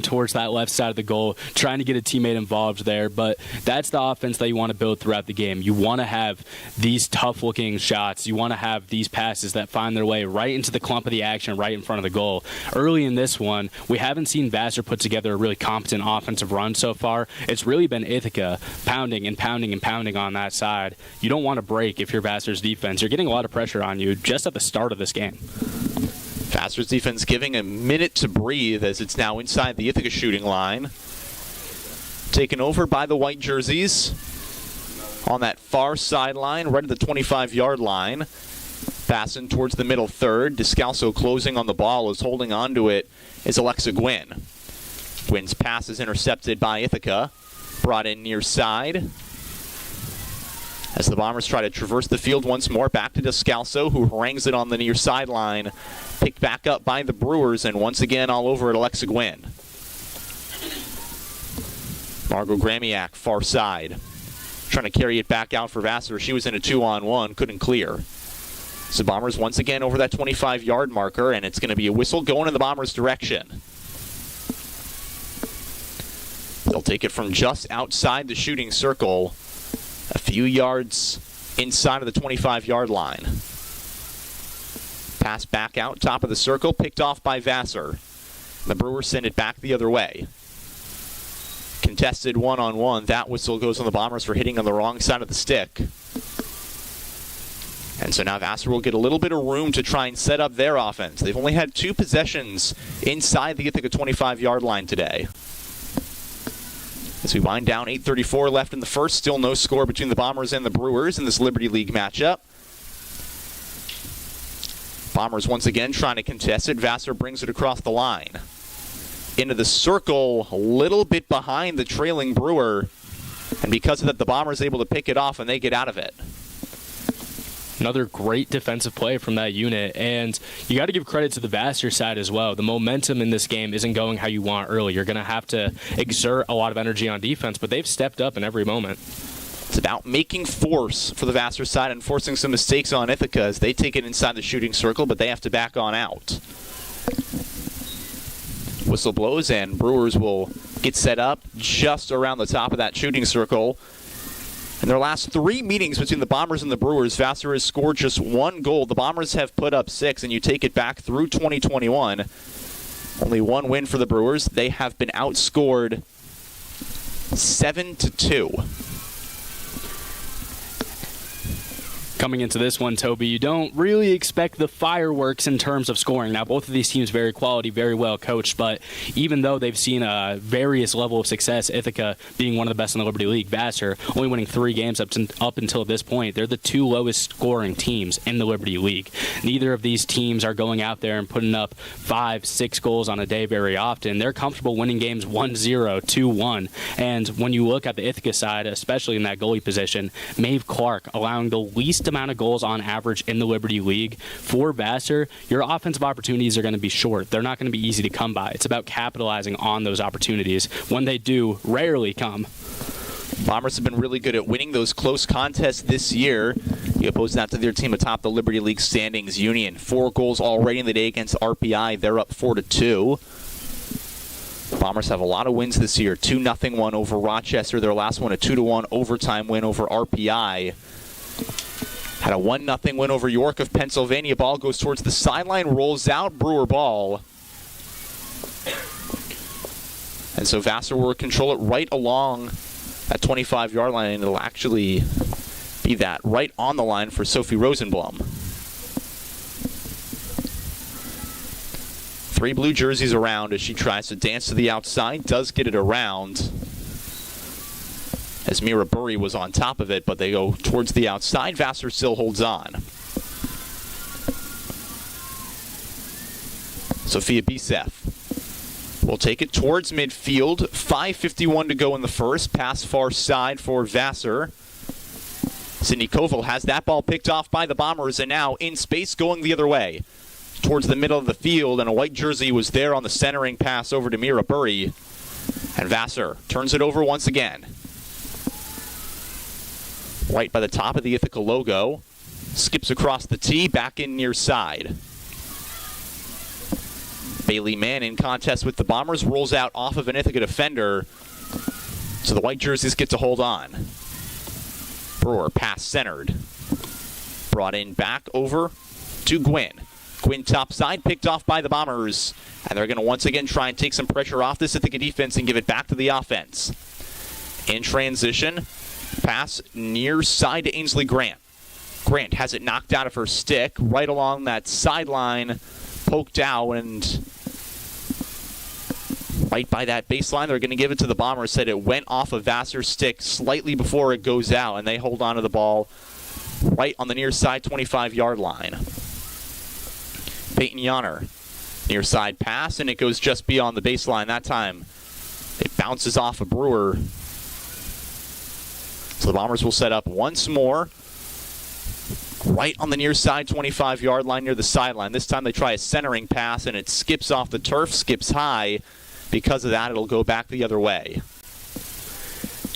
towards that left side of the goal, trying to get a teammate involved there. But that's the offense that you want to build throughout the game. You want to have these tough-looking shots. You want to have these passes that find their way right into the clump of the action, right in front of the goal. Early in this one, we haven't seen Vassar put together a really competent offensive run so far. It's really been Ithaca pounding and pounding and pounding on that side. You don't want to break if you're Vassar's defense. You're getting a lot of pressure on you just at the start of this game. Vassar's defense giving a minute to breathe as it's now inside the Ithaca shooting line. Taken over by the white jerseys on that far sideline, right at the 25-yard line. Fastened towards the middle third. Descalso closing on the ball, is holding on to it is Alexa Gwynn. Gwynn's pass is intercepted by Ithaca. Brought in near side. As the Bombers try to traverse the field once more, back to Descalso, who harangues it on the near sideline. Picked back up by the Brewers, and once again all over at Alexa Gwynn. Margot Gramiak, far side. Trying to carry it back out for Vassar. She was in a 2-on-1, couldn't clear. So Bombers once again over that 25-yard marker, and it's going to be a whistle going in the Bombers' direction. They'll take it from just outside the shooting circle, a few yards inside of the 25-yard line. Pass back out, top of the circle, picked off by Vassar. The Brewers send it back the other way. Contested one-on-one. That whistle goes on the Bombers for hitting on the wrong side of the stick. And so now Vassar will get a little bit of room to try and set up their offense. They've only had 2 possessions inside the Ithaca 25-yard line today. As we wind down, 8:34 left in the first. Still no score between the Bombers and the Brewers in this Liberty League matchup. Bombers once again trying to contest it. Vassar brings it across the line. Into the circle, a little bit behind the trailing Brewer. And because of that, the Bombers able to pick it off and they get out of it. Another great defensive play from that unit, and you got to give credit to the Vassar side as well. The momentum in this game isn't going how you want early. You're going to have to exert a lot of energy on defense, but they've stepped up in every moment. It's about making force for the Vassar side and forcing some mistakes on Ithaca as they take it inside the shooting circle, but they have to back on out. Whistle blows, and Brewers will get set up just around the top of that shooting circle. In their last 3 meetings between the Bombers and the Brewers, Vassar has scored just 1 goal. The Bombers have put up 6, and you take it back through 2021. Only 1 win for the Brewers. They have been outscored 7-2. Coming into this one, Toby, you don't really expect the fireworks in terms of scoring. Now, both of these teams very quality, very well coached, but even though they've seen a various level of success, Ithaca being one of the best in the Liberty League, Vassar only winning 3 games up until this point, they're the 2 lowest scoring teams in the Liberty League. Neither of these teams are going out there and putting up 5-6 goals on a day very often. They're comfortable winning games 1-0, 2-1, and when you look at the Ithaca side, especially in that goalie position, Maeve Clark allowing the least amount of goals on average in the Liberty League. For Vassar, your offensive opportunities are going to be short. They're not going to be easy to come by. It's about capitalizing on those opportunities. When they do, rarely come. Bombers have been really good at winning those close contests this year. You oppose that to their team atop the Liberty League standings, Union. 4 goals already in the day against RPI. They're up 4-2. Bombers have a lot of wins this year. 2-0 one over Rochester. Their last one, a 2-1 overtime win over RPI. Had a 1-0 win over York of Pennsylvania. Ball goes towards the sideline, rolls out, Brewer ball. And so Vassar will control it right along that 25-yard line, and it'll actually be that right on the line for Sophie Rosenblum. 3 blue jerseys around as she tries to dance to the outside, does get it around. As Mira Burry was on top of it, but they go towards the outside. Vassar still holds on. Sophia Bisef will take it towards midfield. 5:51 to go in the first. Pass far side for Vassar. Sydney Koval has that ball picked off by the Bombers, and now in space going the other way towards the middle of the field, and a white jersey was there on the centering pass over to Mira Burry. And Vassar turns it over once again. Right by the top of the Ithaca logo. Skips across the tee, back in near side. Bailey Mann in contest with the Bombers, rolls out off of an Ithaca defender. So the white jerseys get to hold on. Brewer pass centered. Brought in back over to Gwynn. Gwynn topside, picked off by the Bombers. And they're going to once again try and take some pressure off this Ithaca defense and give it back to the offense. In transition, pass near side to Ainsley Grant. Grant has it knocked out of her stick right along that sideline, poked out, and right by that baseline. They're going to give it to the Bombers. Said it went off of Vassar's stick slightly before it goes out, and they hold on to the ball right on the near side 25-yard line. Peyton Yonner, near side pass, and it goes just beyond the baseline that time. It bounces off a Brewer. So the Bombers will set up once more right on the near side 25-yard line near the sideline. This time they try a centering pass, and it skips off the turf, skips high. Because of that, it'll go back the other way.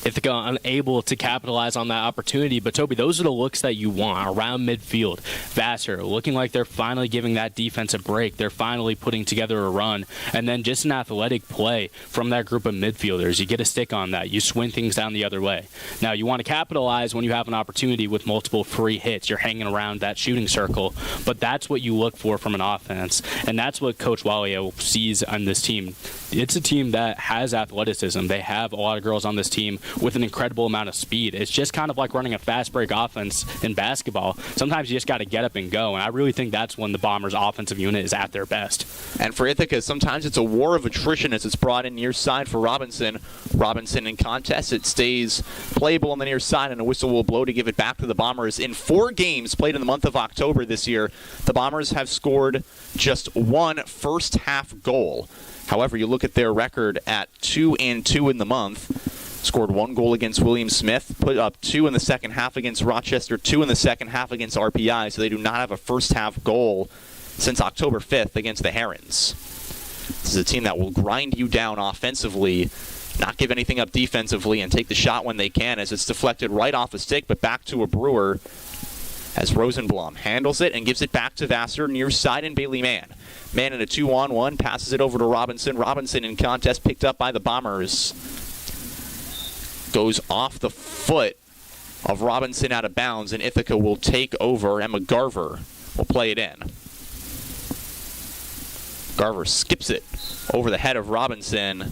Ithaca unable to capitalize on that opportunity. But, Toby, those are the looks that you want around midfield. Vassar looking like they're finally giving that defense a break. They're finally putting together a run. And then just an athletic play from that group of midfielders. You get a stick on that. You swing things down the other way. Now, you want to capitalize when you have an opportunity with multiple free hits. You're hanging around that shooting circle. But that's what you look for from an offense. And that's what Coach Walia sees on this team. It's a team that has athleticism. They have a lot of girls on this team with an incredible amount of speed. It's just kind of like running a fast break offense in basketball. Sometimes you just got to get up and go, and I really think that's when the Bombers' offensive unit is at their best. And for Ithaca, sometimes it's a war of attrition as it's brought in near side for Robinson. Robinson in contest. It stays playable on the near side, and a whistle will blow to give it back to the Bombers. In 4 games played in the month of October this year, the Bombers have scored just 1 first-half goal. However, you look at their record at 2-2 in the month. Scored 1 goal against William Smith, put up 2 in the second half against Rochester, 2 in the second half against RPI, so they do not have a first-half goal since October 5th against the Herons. This is a team that will grind you down offensively, not give anything up defensively, and take the shot when they can as it's deflected right off a stick, but back to a Brewer as Rosenblum handles it and gives it back to Vassar near side and Bailey Mann. Mann in a 2-on-1, passes it over to Robinson. Robinson in contest, picked up by the Bombers. Goes off the foot of Robinson out of bounds, and Ithaca will take over. Emma Garver will play it in. Garver skips it over the head of Robinson.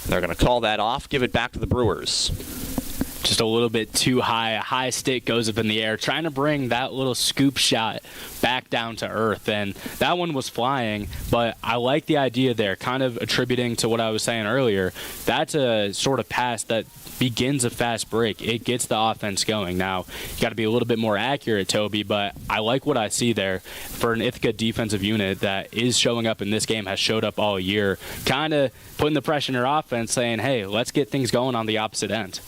They're going to call that off, give it back to the Brewers. Just a little bit too high. A high stick goes up in the air, trying to bring that little scoop shot back down to earth. And that one was flying, but I like the idea there, kind of attributing to what I was saying earlier. That's a sort of pass that begins a fast break. It gets the offense going. Now, you got to be a little bit more accurate, Toby, but I like what I see there for an Ithaca defensive unit that is showing up in this game, has showed up all year, kind of putting the pressure in their offense, saying, hey, let's get things going on the opposite end.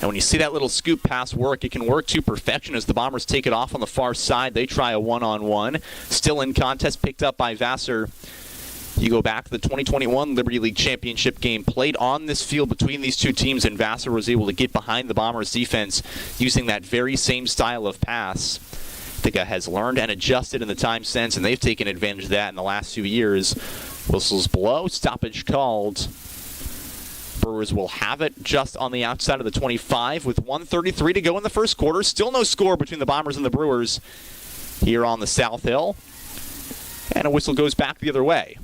And when you see that little scoop pass work, it can work to perfection as the Bombers take it off on the far side. They try a one-on-one. Still in contest, picked up by Vassar. You go back to the 2021 Liberty League Championship game played on this field between these two teams, and Vassar was able to get behind the Bombers' defense using that very same style of pass. Ithaca has learned and adjusted in the time since, and they've taken advantage of that in the last few years. Whistles blow, stoppage called. Brewers will have it just on the outside of the 25 with 1:33 to go in the first quarter. Still no score between the Bombers and the Brewers here on the South Hill. And a whistle goes back the other way.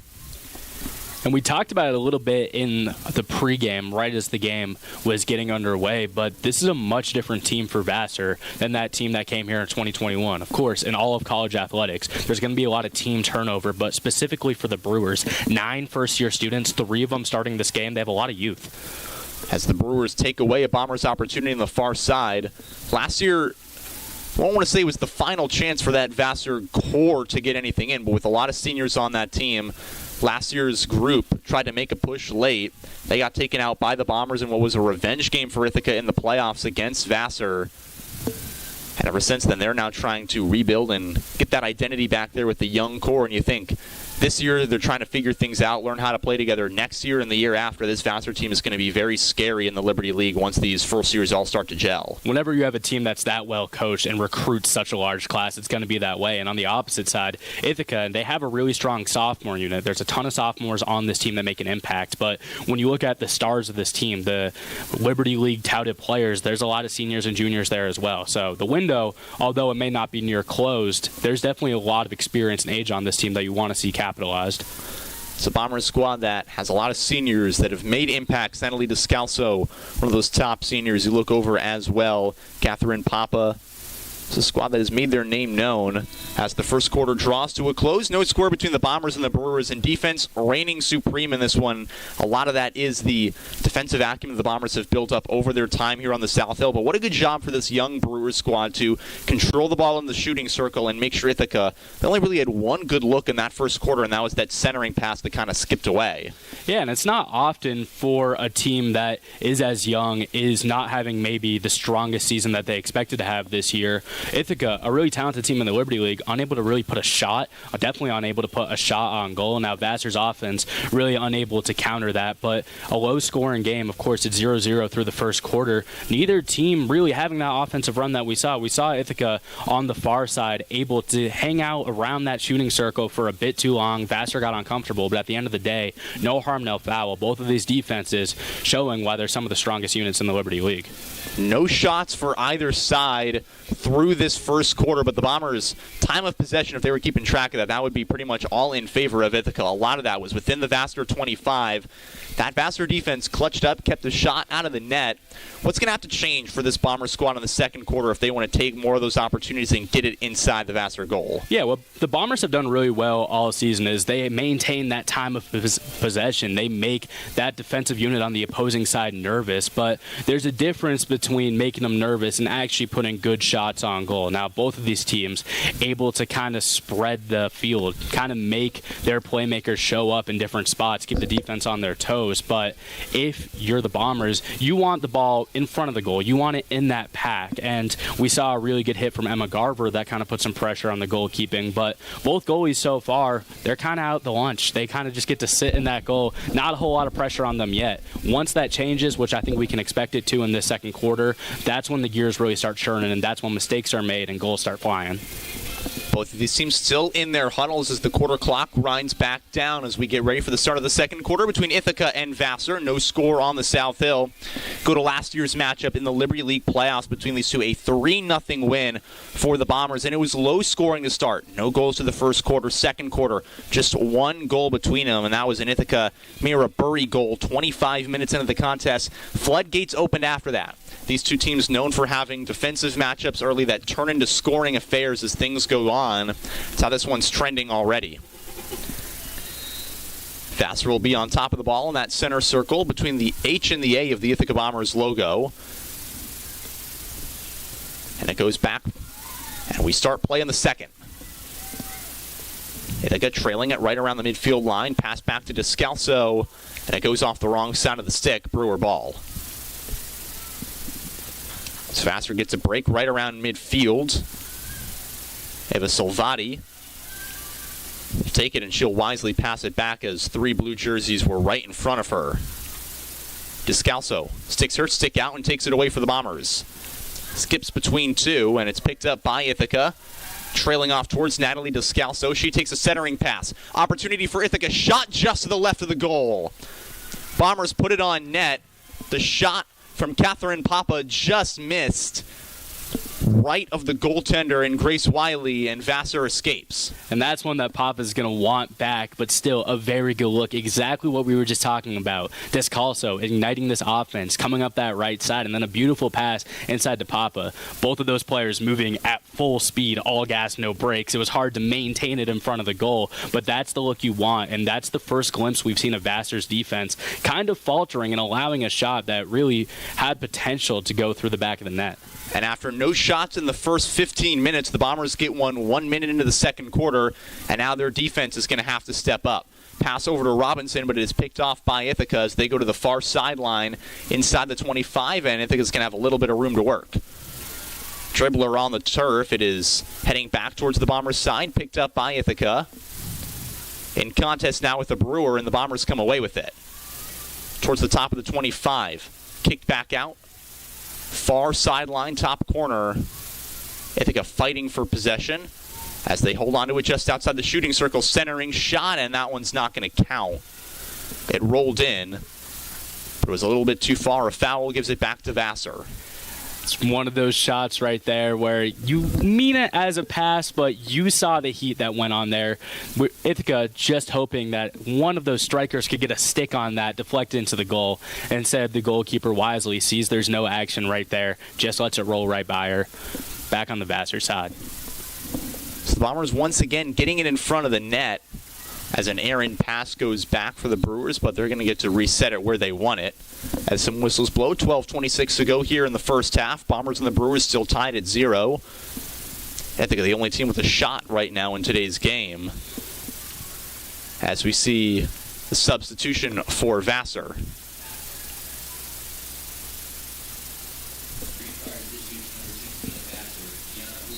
And we talked about it a little bit in the pregame, right as the game was getting underway, but this is a much different team for Vassar than that team that came here in 2021. Of course, in all of college athletics, there's going to be a lot of team turnover, but specifically for the Brewers, 9 first-year students, 3 of them starting this game. They have a lot of youth. As the Brewers take away a Bombers opportunity on the far side, last year, I don't want to say it was the final chance for that Vassar core to get anything in, but with a lot of seniors on that team, last year's group tried to make a push late. They got taken out by the Bombers in what was a revenge game for Ithaca in the playoffs against Vassar. And ever since then, they're now trying to rebuild and get that identity back there with the young core. And you think This year, they're trying to figure things out, learn how to play together. Next year and the year after, this Vassar team is going to be very scary in the Liberty League once these first years all start to gel. Whenever you have a team that's that well coached and recruits such a large class, it's going to be that way. And on the opposite side, Ithaca, they have a really strong sophomore unit. There's a ton of sophomores on this team that make an impact. But when you look at the stars of this team, the Liberty League touted players, there's a lot of seniors and juniors there as well. So the window, although it may not be near closed, there's definitely a lot of experience and age on this team that you want to see capitalized. It's a Bombers squad that has a lot of seniors that have made impacts. Natalie Descalso, one of those top seniors you look over as well. Catherine Papa. It's a squad that has made their name known as the first quarter draws to a close. No score between the Bombers and the Brewers, and defense reigning supreme in this one. A lot of that is the defensive acumen the Bombers have built up over their time here on the South Hill. But what a good job for this young Brewers squad to control the ball in the shooting circle and make sure Ithaca, they only really had one good look in that first quarter, and that was that centering pass that kind of skipped away. Yeah, and it's not often for a team that is as young, is not having maybe the strongest season that they expected to have this year. Ithaca, a really talented team in the Liberty League, unable to really put a shot, definitely unable to put a shot on goal. Now Vassar's offense really unable to counter that, but a low-scoring game. Of course, it's 0-0 through the first quarter. Neither team really having that offensive run that we saw. We saw Ithaca on the far side able to hang out around that shooting circle for a bit too long. Vassar got uncomfortable, but at the end of the day, no harm, no foul. Both of these defenses showing why they're some of the strongest units in the Liberty League. No shots for either side through this first quarter, but the Bombers' time of possession, if they were keeping track of that, that would be pretty much all in favor of Ithaca. A lot of that was within the Vassar 25. That Vassar defense clutched up, kept the shot out of the net. What's going to have to change for this Bomber squad in the second quarter if they want to take more of those opportunities and get it inside the Vassar goal? Yeah, what the Bombers have done really well all season is they maintain that time of possession. They make that defensive unit on the opposing side nervous, but there's a difference between making them nervous and actually putting good shots on goal. Now, both of these teams able to kind of spread the field, kind of make their playmakers show up in different spots, keep the defense on their toes. But if you're the Bombers, you want the ball in front of the goal. You want it in that pack. And we saw a really good hit from Emma Garver that kind of put some pressure on the goalkeeping. But both goalies so far, they're kind of out the lunch. They kind of just get to sit in that goal. Not a whole lot of pressure on them yet. Once that changes, which I think we can expect it to in this second quarter, that's when the gears really start churning, and that's when mistakes are made and goals start flying. Both of these teams still in their huddles as the quarter clock grinds back down as we get ready for the start of the second quarter between Ithaca and Vassar. No score on the South Hill. Go to last year's matchup in the Liberty League playoffs between these two. A 3-0 win for the Bombers, and it was low scoring to start. No goals to the first quarter. Second quarter, just one goal between them, and that was an Ithaca Mira Burry goal 25 minutes into the contest. Floodgates opened after that. These two teams known for having defensive matchups early that turn into scoring affairs as things go on. That's how this one's trending already. Vassar will be on top of the ball in that center circle between the H and the A of the Ithaca Bombers logo. And it goes back, and we start play in the second. Ithaca trailing it right around the midfield line. Pass back to Descalso, and it goes off the wrong side of the stick. Brewer ball. Vassar gets a break right around midfield. Eva Salvati will take it, and she'll wisely pass it back as three blue jerseys were right in front of her. Descalso sticks her stick out and takes it away for the Bombers. Skips between two, and it's picked up by Ithaca. Trailing off towards Natalie Descalso. She takes a centering pass. Opportunity for Ithaca. Shot just to the left of the goal. Bombers put it on net. The shot from Catherine Papa just missed right of the goaltender in Grace Wiley, and Vassar escapes. And that's one that Papa's going to want back, but still a very good look. Exactly what we were just talking about. Descalso igniting this offense, coming up that right side, and then a beautiful pass inside to Papa. Both of those players moving at full speed, all gas, no brakes. It was hard to maintain it in front of the goal, but that's the look you want, and that's the first glimpse we've seen of Vassar's defense kind of faltering and allowing a shot that really had potential to go through the back of the net. And after no shots in the first 15 minutes, the Bombers get 1 minute into the second quarter, and now their defense is going to have to step up. Pass over to Robinson, but it is picked off by Ithaca as they go to the far sideline inside the 25, and Ithaca's going to have a little bit of room to work. Dribbler on the turf. It is heading back towards the Bombers' side, picked up by Ithaca. in contest now with the Brewer, and the Bombers come away with it. Towards the top of the 25. Kicked back out. Far sideline, top corner. Ithaca fighting for possession as they hold on to it just outside the shooting circle. Centering shot, and that one's not going to count. It rolled in, but it was a little bit too far. A foul gives it back to Vassar. It's one of those shots right there where you mean it as a pass, but you saw the heat that went on there. Ithaca just hoping that one of those strikers could get a stick on that, deflect into the goal. Instead, the goalkeeper wisely sees there's no action right there, just lets it roll right by her. Back on the Vassar side. So the Bombers once again getting it in front of the net as an errant pass goes back for the Brewers, but they're going to get to reset it where they want it. As some whistles blow, 12:26 to go here in the first half. Bombers and the Brewers still tied at 0. Ithaca the only team with a shot right now in today's game. As we see the substitution for Vassar.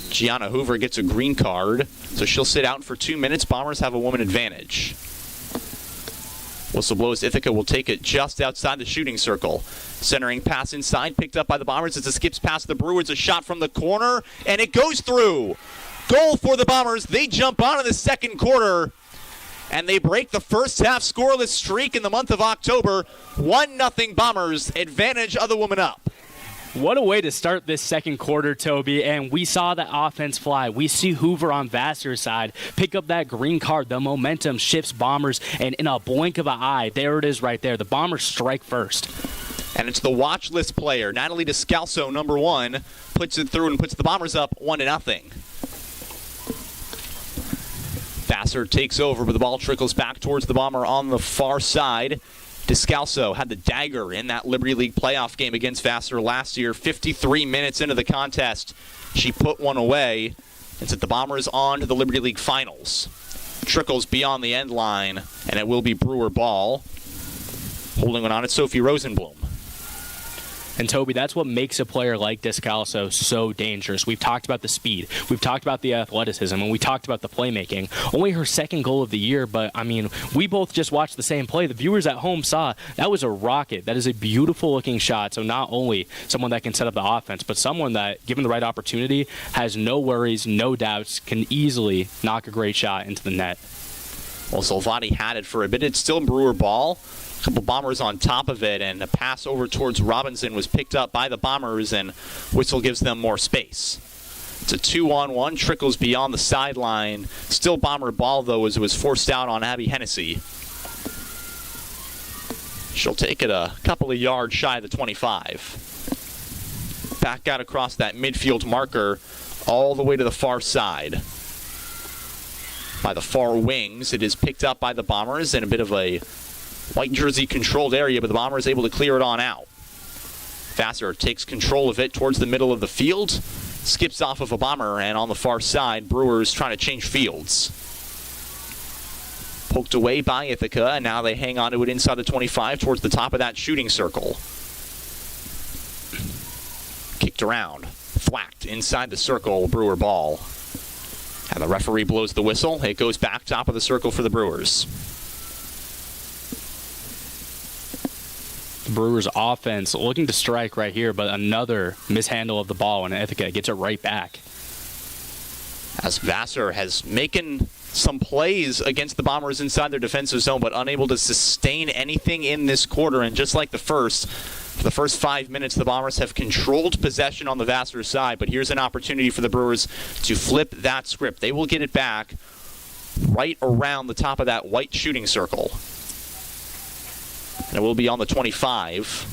Gianna Hoover gets a green card, so she'll sit out for 2 minutes. Bombers have a woman advantage. Whistle blows. Ithaca will take it just outside the shooting circle. Centering pass inside, picked up by the Bombers as it skips past the Brewers. A shot from the corner, and it goes through. Goal for the Bombers. They jump on in the second quarter, and they break the first half scoreless streak in the month of October. 1-0 Bombers. Advantage of the woman up. What a way to start this second quarter, Toby, and we saw the offense fly. We see Hoover on Vassar's side pick up that green card. The momentum shifts Bombers, and in a blink of an eye, there it is right there. The Bombers strike first. And it's the watch list player, Natalie Descalso, number 1, puts it through and puts the Bombers up 1-0. Vassar takes over, but the ball trickles back towards the Bomber on the far side. Descalso had the dagger in that Liberty League playoff game against Vassar last year. 53 minutes into the contest, she put one away and sent the Bombers on to the Liberty League finals. Trickles beyond the end line, and it will be Brewer ball. Holding it on, it's Sophie Rosenblum. And Toby, that's what makes a player like Descalso so dangerous. We've talked about the speed, we've talked about the athleticism, and we talked about the playmaking. Only her second goal of the year, but I mean, we both just watched the same play. The viewers at home saw that was a rocket. That is a beautiful looking shot. So not only someone that can set up the offense, but someone that, given the right opportunity, has no worries, no doubts, can easily knock a great shot into the net. Well, Salvati had it for a bit. It's still Brewer ball. A couple Bombers on top of it, and a pass over towards Robinson was picked up by the Bombers, and whistle gives them more space. It's a 2-on-1, trickles beyond the sideline. Still Bomber ball, though, as it was forced out on Abby Hennessy. She'll take it a couple of yards shy of the 25. Back out across that midfield marker, all the way to the far side. By the far wings, it is picked up by the Bombers in a bit of a white jersey controlled area, but the Bomber is able to clear it on out. Vassar takes control of it towards the middle of the field, skips off of a Bomber, and on the far side, Brewers trying to change fields. Poked away by Ithaca, and now they hang on to it inside the 25 towards the top of that shooting circle. Kicked around, thwacked inside the circle, Brewer ball. And the referee blows the whistle. It goes back top of the circle for the Brewers. Brewers offense looking to strike right here, but another mishandle of the ball, and Ithaca gets it right back. As Vassar has making some plays against the Bombers inside their defensive zone, but unable to sustain anything in this quarter. And just like for the first 5 minutes, the Bombers have controlled possession on the Vassar side. But here's an opportunity for the Brewers to flip that script. They will get it back right around the top of that white shooting circle. And it will be on the 25.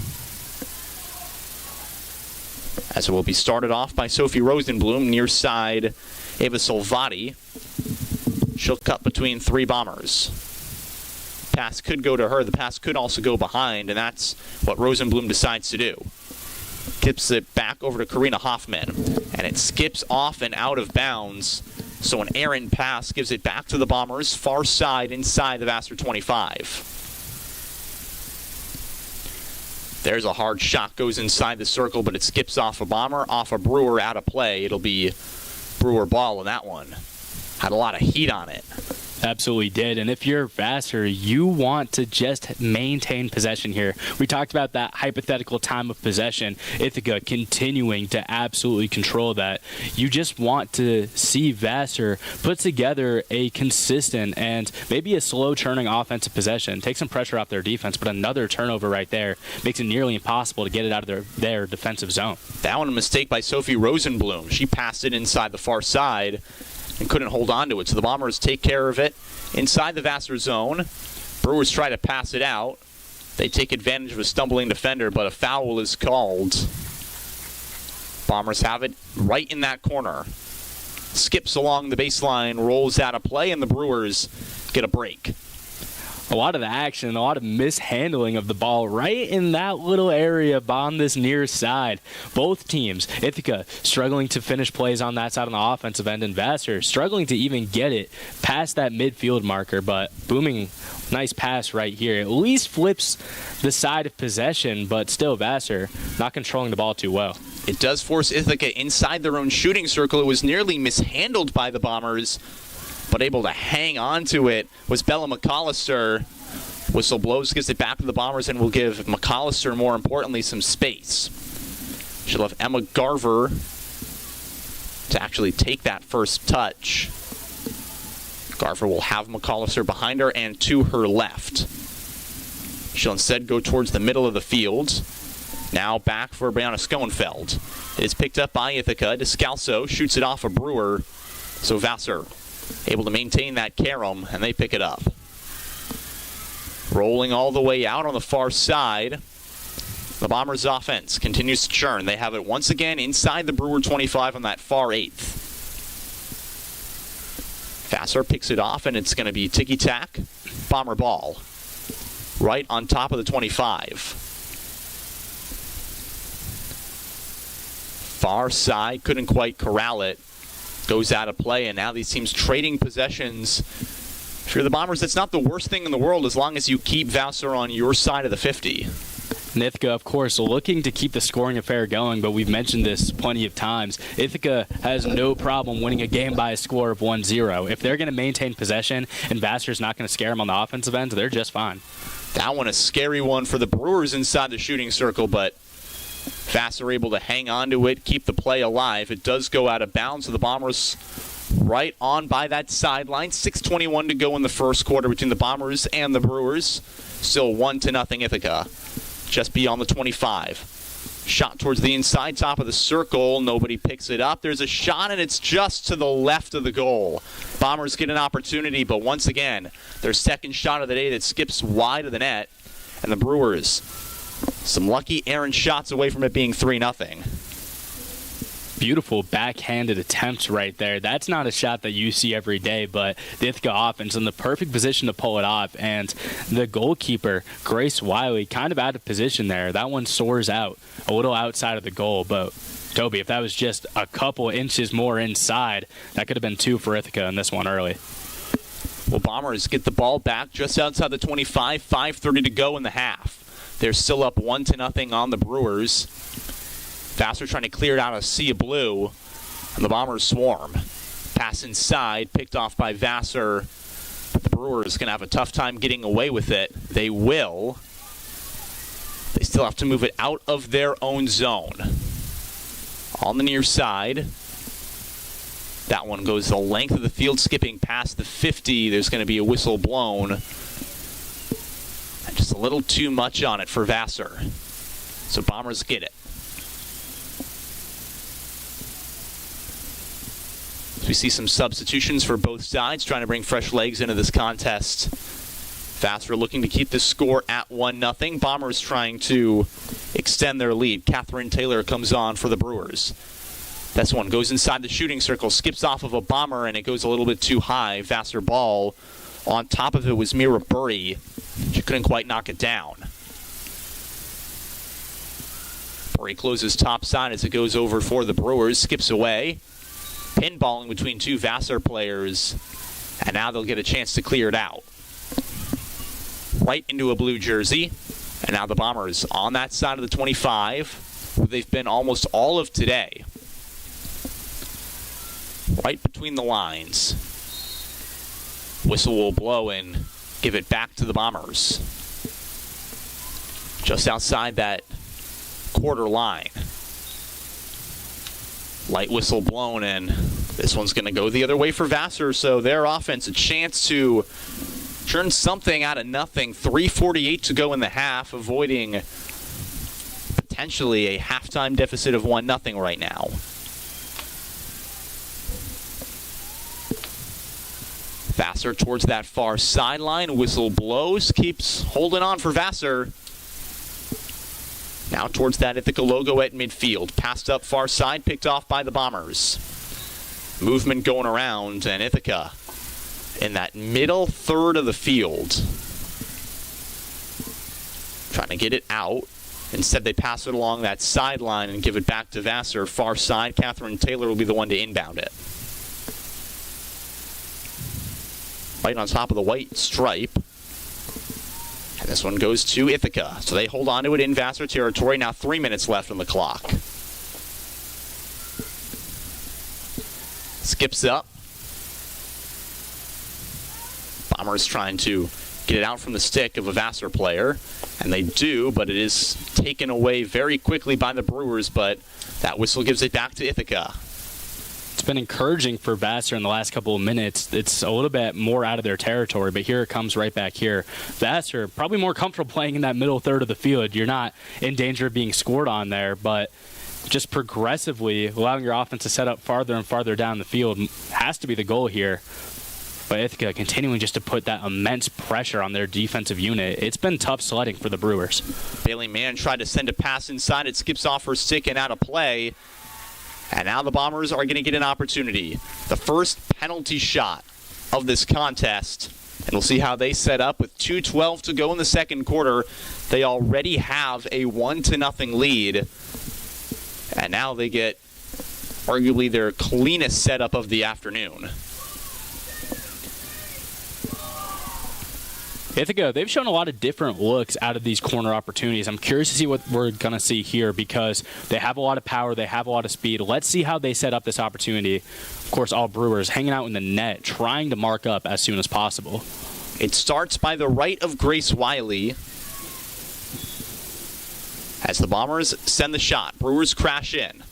As it will be started off by Sophie Rosenblum, near side Ava Salvati. She'll cut between 3 Bombers. Pass could go to her. The pass could also go behind, and that's what Rosenblum decides to do. Tips it back over to Karina Hoffman, and it skips off and out of bounds. So an errant pass gives it back to the Bombers, far side inside the Vassar 25. There's a hard shot, goes inside the circle, but it skips off a Bomber, off a Brewer, out of play. It'll be Brewer ball in that one. Had a lot of heat on it. Absolutely did. And if you're Vassar, you want to just maintain possession here. We talked about that hypothetical time of possession. Ithaca continuing to absolutely control that. You just want to see Vassar put together a consistent and maybe a slow churning offensive possession. Take some pressure off their defense, but another turnover right there makes it nearly impossible to get it out of their defensive zone. That one a mistake by Sophie Rosenblum. She passed it inside the far side and couldn't hold on to it. So the Bombers take care of it inside the Vassar zone. Brewers try to pass it out. They take advantage of a stumbling defender, but a foul is called. Bombers have it right in that corner. Skips along the baseline, rolls out of play, and the Brewers get a break. A lot of the action, a lot of mishandling of the ball right in that little area on this near side. Both teams, Ithaca struggling to finish plays on that side on the offensive end, and Vassar struggling to even get it past that midfield marker, but booming, nice pass right here. At least flips the side of possession, but still Vassar not controlling the ball too well. It does force Ithaca inside their own shooting circle. It was nearly mishandled by the Bombers, but able to hang on to it was Bella McAllister. Whistle blows, gives it back to the Bombers, and will give McAllister, more importantly, some space. She'll have Emma Garver to actually take that first touch. Garver will have McAllister behind her and to her left. She'll instead go towards the middle of the field. Now back for Brianna Schoenfeld. It is picked up by Ithaca. Descalso shoots it off a Brewer. So Vassar able to maintain that carom, and they pick it up. Rolling all the way out on the far side. The Bombers' offense continues to churn. They have it once again inside the Brewer 25 on that far eighth. Vassar picks it off, and it's going to be ticky-tack. Bomber ball. Right on top of the 25. Far side, couldn't quite corral it. Goes out of play, and now these teams trading possessions. If you're the Bombers, that's not the worst thing in the world as long as you keep Vassar on your side of the 50. Ithaca, of course, looking to keep the scoring affair going, but we've mentioned this plenty of times. Ithaca has no problem winning a game by a score of 1-0. If they're going to maintain possession and Vassar's not going to scare them on the offensive end, they're just fine. That one a scary one for the Brewers inside the shooting circle, but Vassar able to hang on to it, keep the play alive. It does go out of bounds, so the Bombers right on by that sideline. 6:21 to go in the first quarter between the Bombers and the Brewers. Still 1-0 Ithaca. Just beyond the 25. Shot towards the inside top of the circle. Nobody picks it up. There's a shot, and it's just to the left of the goal. Bombers get an opportunity, but once again, their second shot of the day that skips wide of the net. And the Brewers, some lucky errant shots away from it being 3-0. Beautiful backhanded attempt right there. That's not a shot that you see every day, but the Ithaca offense in the perfect position to pull it off. And the goalkeeper, Grace Wiley, kind of out of position there. That one soars out a little outside of the goal. But, Toby, if that was just a couple inches more inside, that could have been 2 for Ithaca in this one early. Well, Bombers get the ball back just outside the 25. 5:30 to go in the half. They're still up 1-0 on the Brewers. Vassar trying to clear it out of a sea of blue, and the Bombers swarm. Pass inside, picked off by Vassar. But the Brewers going to have a tough time getting away with it. They will. They still have to move it out of their own zone. On the near side. That one goes the length of the field, skipping past the 50. There's going to be a whistle blown. And just a little too much on it for Vassar. So Bombers get it. We see some substitutions for both sides, trying to bring fresh legs into this contest. Vassar looking to keep the score at 1-0. Bombers trying to extend their lead. Catherine Taylor comes on for the Brewers. This one goes inside the shooting circle, skips off of a Bomber, and it goes a little bit too high. Vassar ball. On top of it was Mira Burry. She couldn't quite knock it down. Burry closes top side as it goes over for the Brewers. Skips away. Pinballing between two Vassar players, and now they'll get a chance to clear it out. Right into a blue jersey, and now the Bombers on that side of the 25, where they've been almost all of today. Right between the lines. Whistle will blow and give it back to the Bombers. Just outside that quarter line. Light whistle blown, and this one's going to go the other way for Vassar, so their offense a chance to turn something out of nothing. 3:48 to go in the half, avoiding potentially a halftime deficit of 1-0 right now. Vassar towards that far sideline. Whistle blows, keeps holding on for Vassar. Now towards that Ithaca logo at midfield. Passed up far side, picked off by the Bombers. Movement going around, and Ithaca in that middle third of the field. Trying to get it out. Instead, they pass it along that sideline and give it back to Vassar. Far side, Catherine Taylor will be the one to inbound it. Right on top of the white stripe. And this one goes to Ithaca. So they hold on to it in Vassar territory. Now 3 minutes left on the clock. Skips up. Bombers trying to get it out from the stick of a Vassar player. And they do, but it is taken away very quickly by the Brewers. But that whistle gives it back to Ithaca. It's been encouraging for Vassar in the last couple of minutes. It's a little bit more out of their territory, but here it comes right back here. Vassar probably more comfortable playing in that middle third of the field. You're not in danger of being scored on there, but just progressively allowing your offense to set up farther and farther down the field has to be the goal here. But Ithaca continuing just to put that immense pressure on their defensive unit. It's been tough sledding for the Brewers. Bailey Mann tried to send a pass inside. It skips off her stick and out of play. And now the Bombers are going to get an opportunity. The first penalty shot of this contest. And we'll see how they set up with 2:12 to go in the second quarter. They already have a 1-0 lead. And now they get arguably their cleanest setup of the afternoon. Ithaca, they've shown a lot of different looks out of these corner opportunities. I'm curious to see what we're going to see here because they have a lot of power, they have a lot of speed. Let's see how they set up this opportunity. Of course, all Brewers hanging out in the net, trying to mark up as soon as possible. It starts by the right of Grace Wiley. As the Bombers send the shot, Brewers crash in.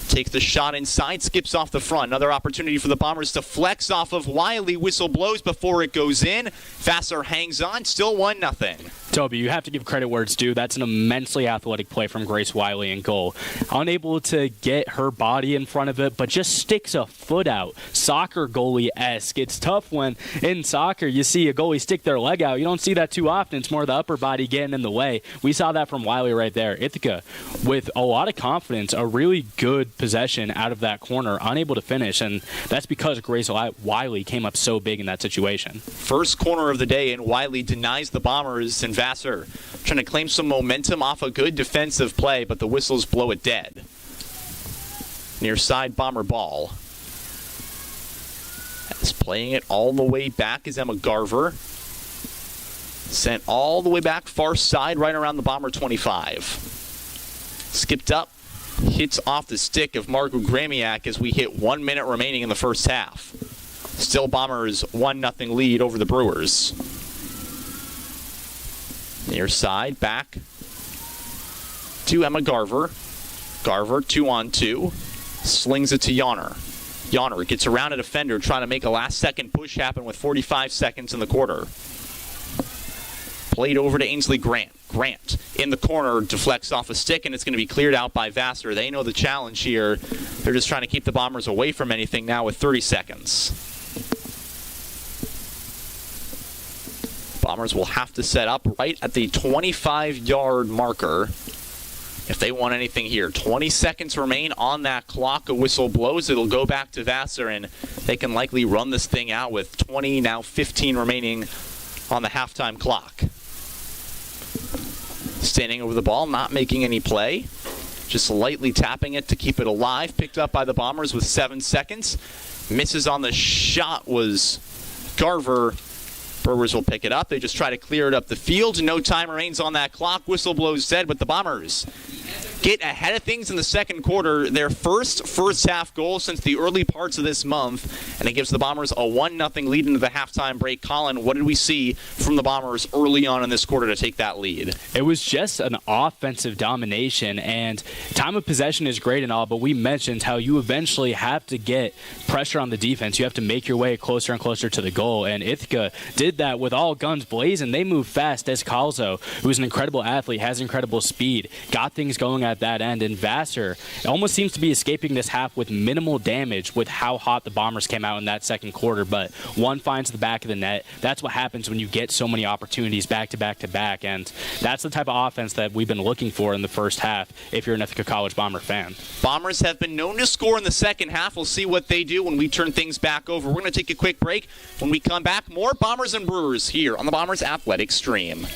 Takes the shot inside, skips off the front. Another opportunity for the Bombers to flex off of Wiley. Whistle blows before it goes in. Vassar hangs on, still 1-0. Toby, you have to give credit where it's due. That's an immensely athletic play from Grace Wiley in goal. Unable to get her body in front of it, but just sticks a foot out. Soccer goalie-esque. It's tough when in soccer you see a goalie stick their leg out. You don't see that too often. It's more the upper body getting in the way. We saw that from Wiley right there. Ithaca, with a lot of confidence, a really good possession out of that corner, unable to finish, and that's because Grace Wiley came up so big in that situation. First corner of the day, and Wiley denies the Bombers, and Vassar trying to claim some momentum off a good defensive play, but the whistles blow it dead. Near side Bomber ball. As playing it all the way back is Emma Garver. Sent all the way back far side, right around the Bomber 25. Skipped up. Hits off the stick of Margot Gramiak as we hit 1 minute remaining in the first half. Still Bombers 1-0 lead over the Brewers. Near side, back to Emma Garver. Garver 2-on-2. Slings it to Yonner. Yonner gets around a defender trying to make a last second push happen with 45 seconds in the quarter. Played over to Ainsley Grant. Grant in the corner deflects off a stick, and it's going to be cleared out by Vassar. They know the challenge here. They're just trying to keep the Bombers away from anything now with 30 seconds. Bombers will have to set up right at the 25-yard marker if they want anything here. 20 seconds remain on that clock. A whistle blows. It'll go back to Vassar, and they can likely run this thing out with 20, now 15 remaining on the halftime clock. Standing over the ball, not making any play. Just lightly tapping it to keep it alive. Picked up by the Bombers with 7 seconds. Misses on the shot was Garver. Brewers will pick it up. They just try to clear it up the field. No time remains on that clock. Whistle blows dead, but the Bombers get ahead of things in the second quarter. Their first half goal since the early parts of this month, and it gives the Bombers a 1-0 lead into the halftime break. Colin, what did we see from the Bombers early on in this quarter to take that lead? It was just an offensive domination, and time of possession is great and all, but we mentioned how you eventually have to get pressure on the defense. You have to make your way closer and closer to the goal, and Ithaca did that with all guns blazing. They moved fast. Descalzo, who's an incredible athlete, has incredible speed, got things going at that end, and Vassar almost seems to be escaping this half with minimal damage with how hot the Bombers came out in that second quarter, but one finds the back of the net. That's what happens when you get so many opportunities back to back to back, and that's the type of offense that we've been looking for in the first half if you're an Ithaca College Bomber fan. Bombers have been known to score in the second half. We'll see what they do when we turn things back over. We're going to take a quick break. When we come back, more Bombers and Brewers here on the Bombers Athletic Stream.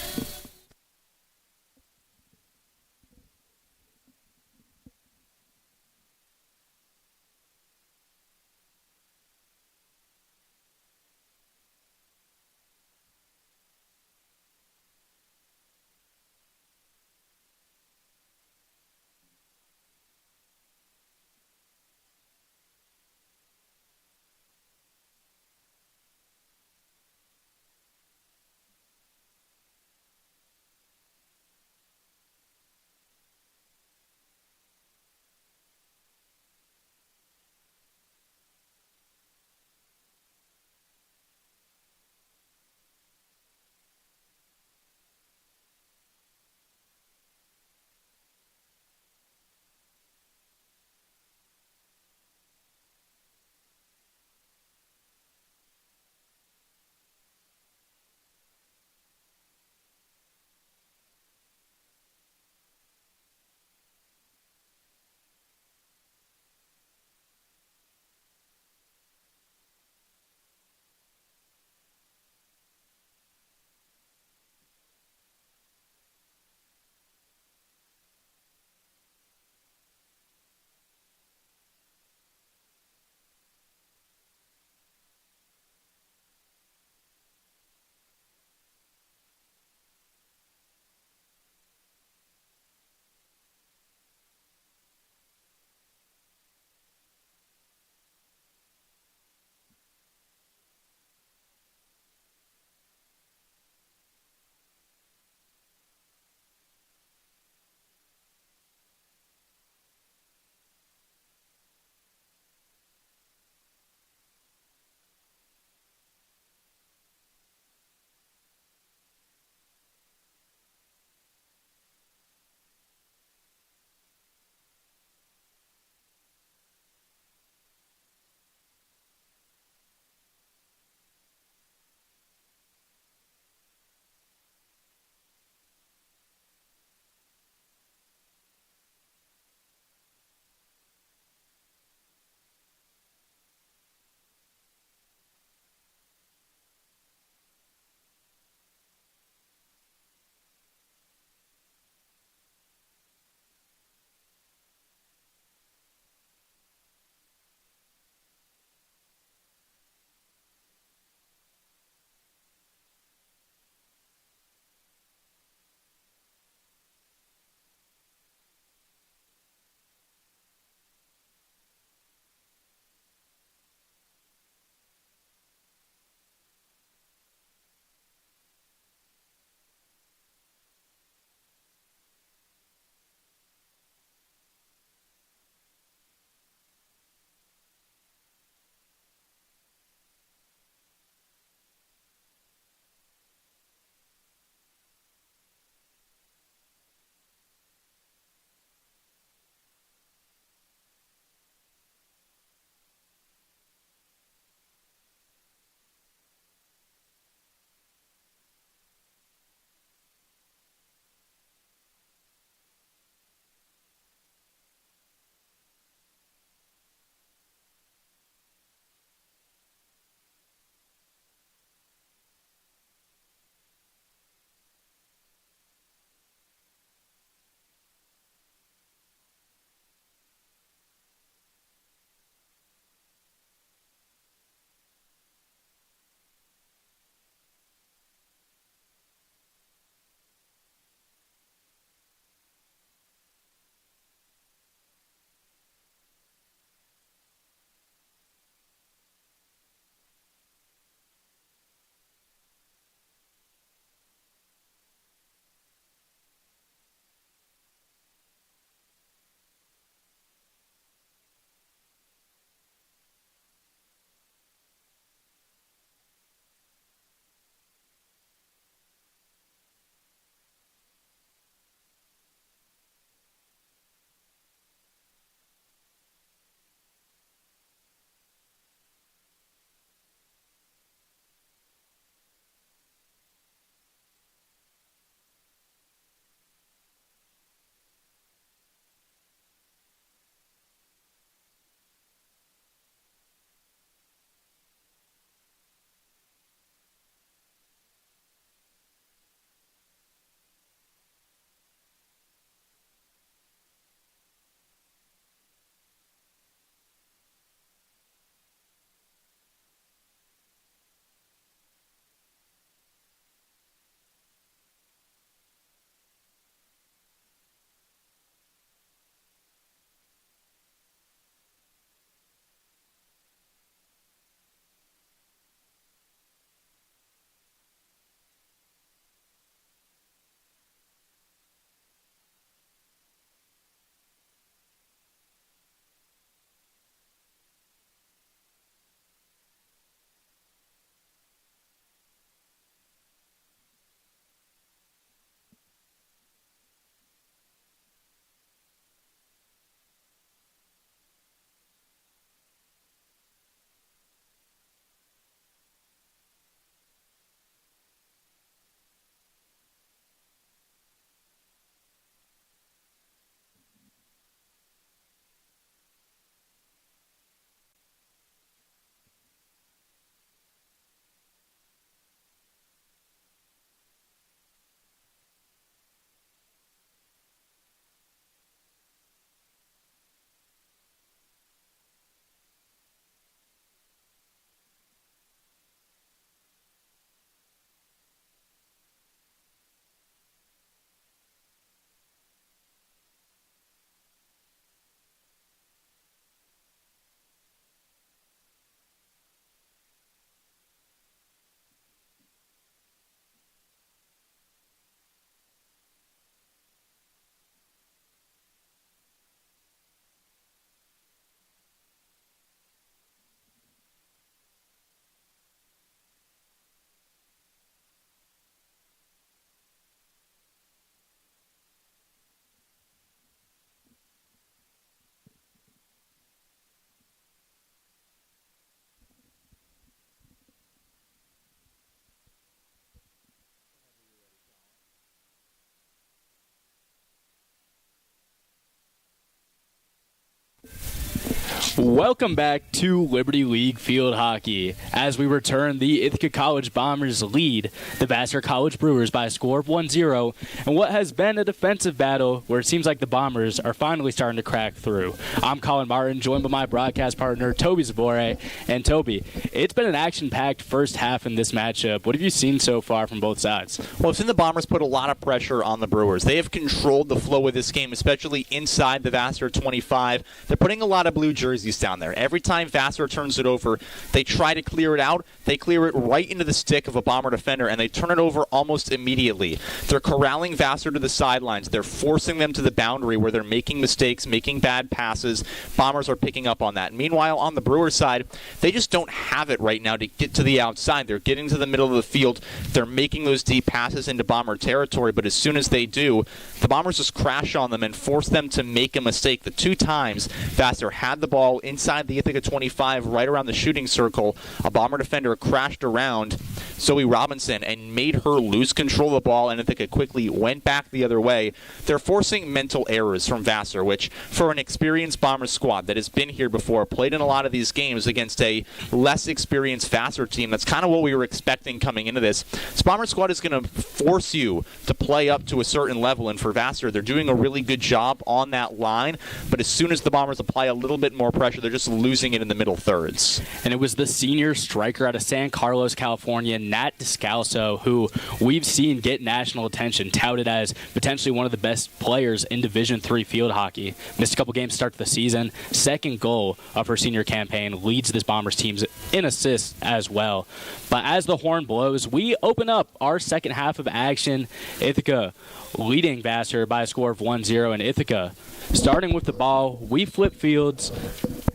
Welcome back to Liberty League Field Hockey as we return the Ithaca College Bombers lead the Vassar College Brewers by a score of 1-0 and what has been a defensive battle where it seems like the Bombers are finally starting to crack through. I'm Colin Martin, joined by my broadcast partner Toby Zabore. And Toby, it's been an action-packed first half in this matchup. What have you seen so far from both sides? Well, I've seen the Bombers put a lot of pressure on the Brewers. They have controlled the flow of this game, especially inside the Vassar 25. They're putting a lot of blue jerseys down there. Every time Vassar turns it over, they try to clear it out. They clear it right into the stick of a Bomber defender, and they turn it over almost immediately. They're corralling Vassar to the sidelines. They're forcing them to the boundary where they're making mistakes, making bad passes. Bombers are picking up on that. Meanwhile, on the Brewers side, they just don't have it right now to get to the outside. They're getting to the middle of the field. They're making those deep passes into Bomber territory, but as soon as they do, the Bombers just crash on them and force them to make a mistake. The two times Vassar had the ball inside the Ithaca 25, right around the shooting circle, a Bomber defender crashed around Zoe Robinson and made her lose control of the ball, and Ithaca quickly went back the other way. They're forcing mental errors from Vassar, which for an experienced Bomber squad that has been here before, played in a lot of these games against a less experienced Vassar team, that's kind of what we were expecting coming into this. This Bomber squad is going to force you to play up to a certain level, and for Vassar, they're doing a really good job on that line, but as soon as the Bombers apply a little bit more pressure, they're just losing it in the middle thirds. And it was the senior striker out of San Carlos, California, Nat Descalso, who we've seen get national attention, touted as potentially one of the best players in Division III field hockey. Missed a couple games to start the season. Second goal of her senior campaign, leads this Bombers team in assists as well. But as the horn blows, we open up our second half of action. Ithaca leading Vassar by a score of 1-0, and Ithaca starting with the ball. We flip fields,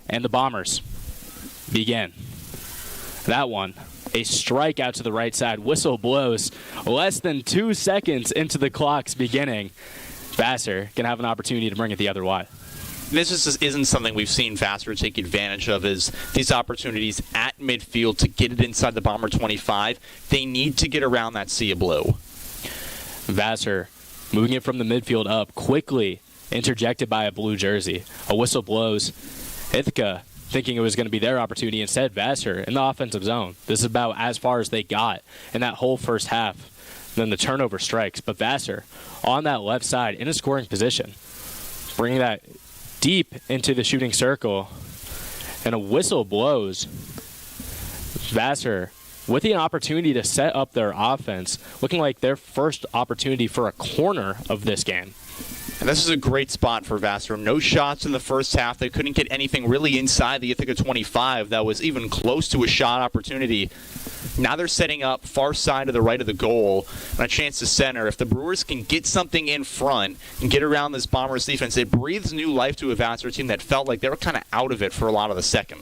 and the Bombers begin. That one, a strike out to the right side. Whistle blows less than 2 seconds into the clock's beginning. Vassar can have an opportunity to bring it the other way. This just isn't something we've seen Vassar take advantage of, is these opportunities at midfield to get it inside the Bomber 25. They need to get around that sea of blue. Vassar moving it from the midfield up, quickly interjected by a blue jersey. A whistle blows. Ithaca thinking it was going to be their opportunity. Instead, Vassar in the offensive zone. This is about as far as they got in that whole first half. Then the turnover strikes. But Vassar on that left side in a scoring position, bringing that deep into the shooting circle, and a whistle blows. Vassar with the opportunity to set up their offense, looking like their first opportunity for a corner of this game. And this is a great spot for Vassar. No shots in the first half. They couldn't get anything really inside the Ithaca 25 that was even close to a shot opportunity. Now they're setting up far side to the right of the goal and a chance to center. If the Brewers can get something in front and get around this Bombers defense, it breathes new life to a Vassar team that felt like they were kind of out of it for a lot of the second.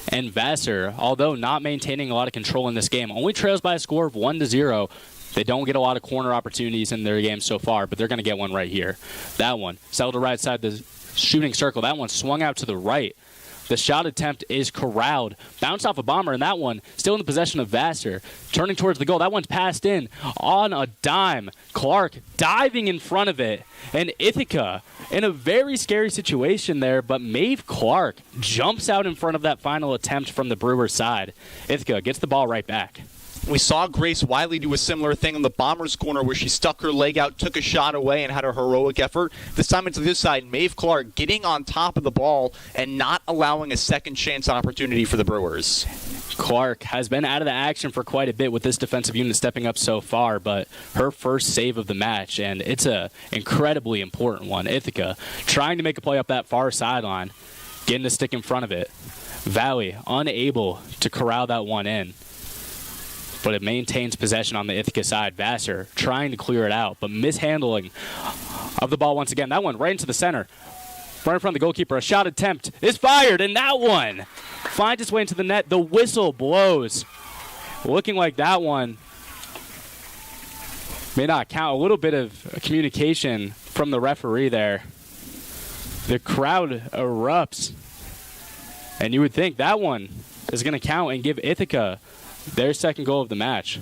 And Vassar, although not maintaining a lot of control in this game, only trails by a score of 1-0. They don't get a lot of corner opportunities in their game so far, but they're going to get one right here. That one, settled to right side the shooting circle. That one swung out to the right. The shot attempt is corralled. Bounced off a Bomber, and that one still in the possession of Vassar. Turning towards the goal. That one's passed in on a dime. Clark diving in front of it. And Ithaca in a very scary situation there, but Maeve Clark jumps out in front of that final attempt from the Brewers side. Ithaca gets the ball right back. We saw Grace Wiley do a similar thing on the Bombers' corner where she stuck her leg out, took a shot away, and had a heroic effort. This time it's this side, Maeve Clark getting on top of the ball and not allowing a second chance opportunity for the Brewers. Clark has been out of the action for quite a bit with this defensive unit stepping up so far, but her first save of the match, and it's an incredibly important one. Ithaca trying to make a play up that far sideline, getting a stick in front of it. Valley unable to corral that one in, but it maintains possession on the Ithaca side. Vassar trying to clear it out, but mishandling of the ball once again. That one right into the center, right in front of the goalkeeper. A shot attempt is fired, and that one finds its way into the net. The whistle blows. Looking like that one may not count. A little bit of communication from the referee there. The crowd erupts, and you would think that one is going to count and give Ithaca their second goal of the match.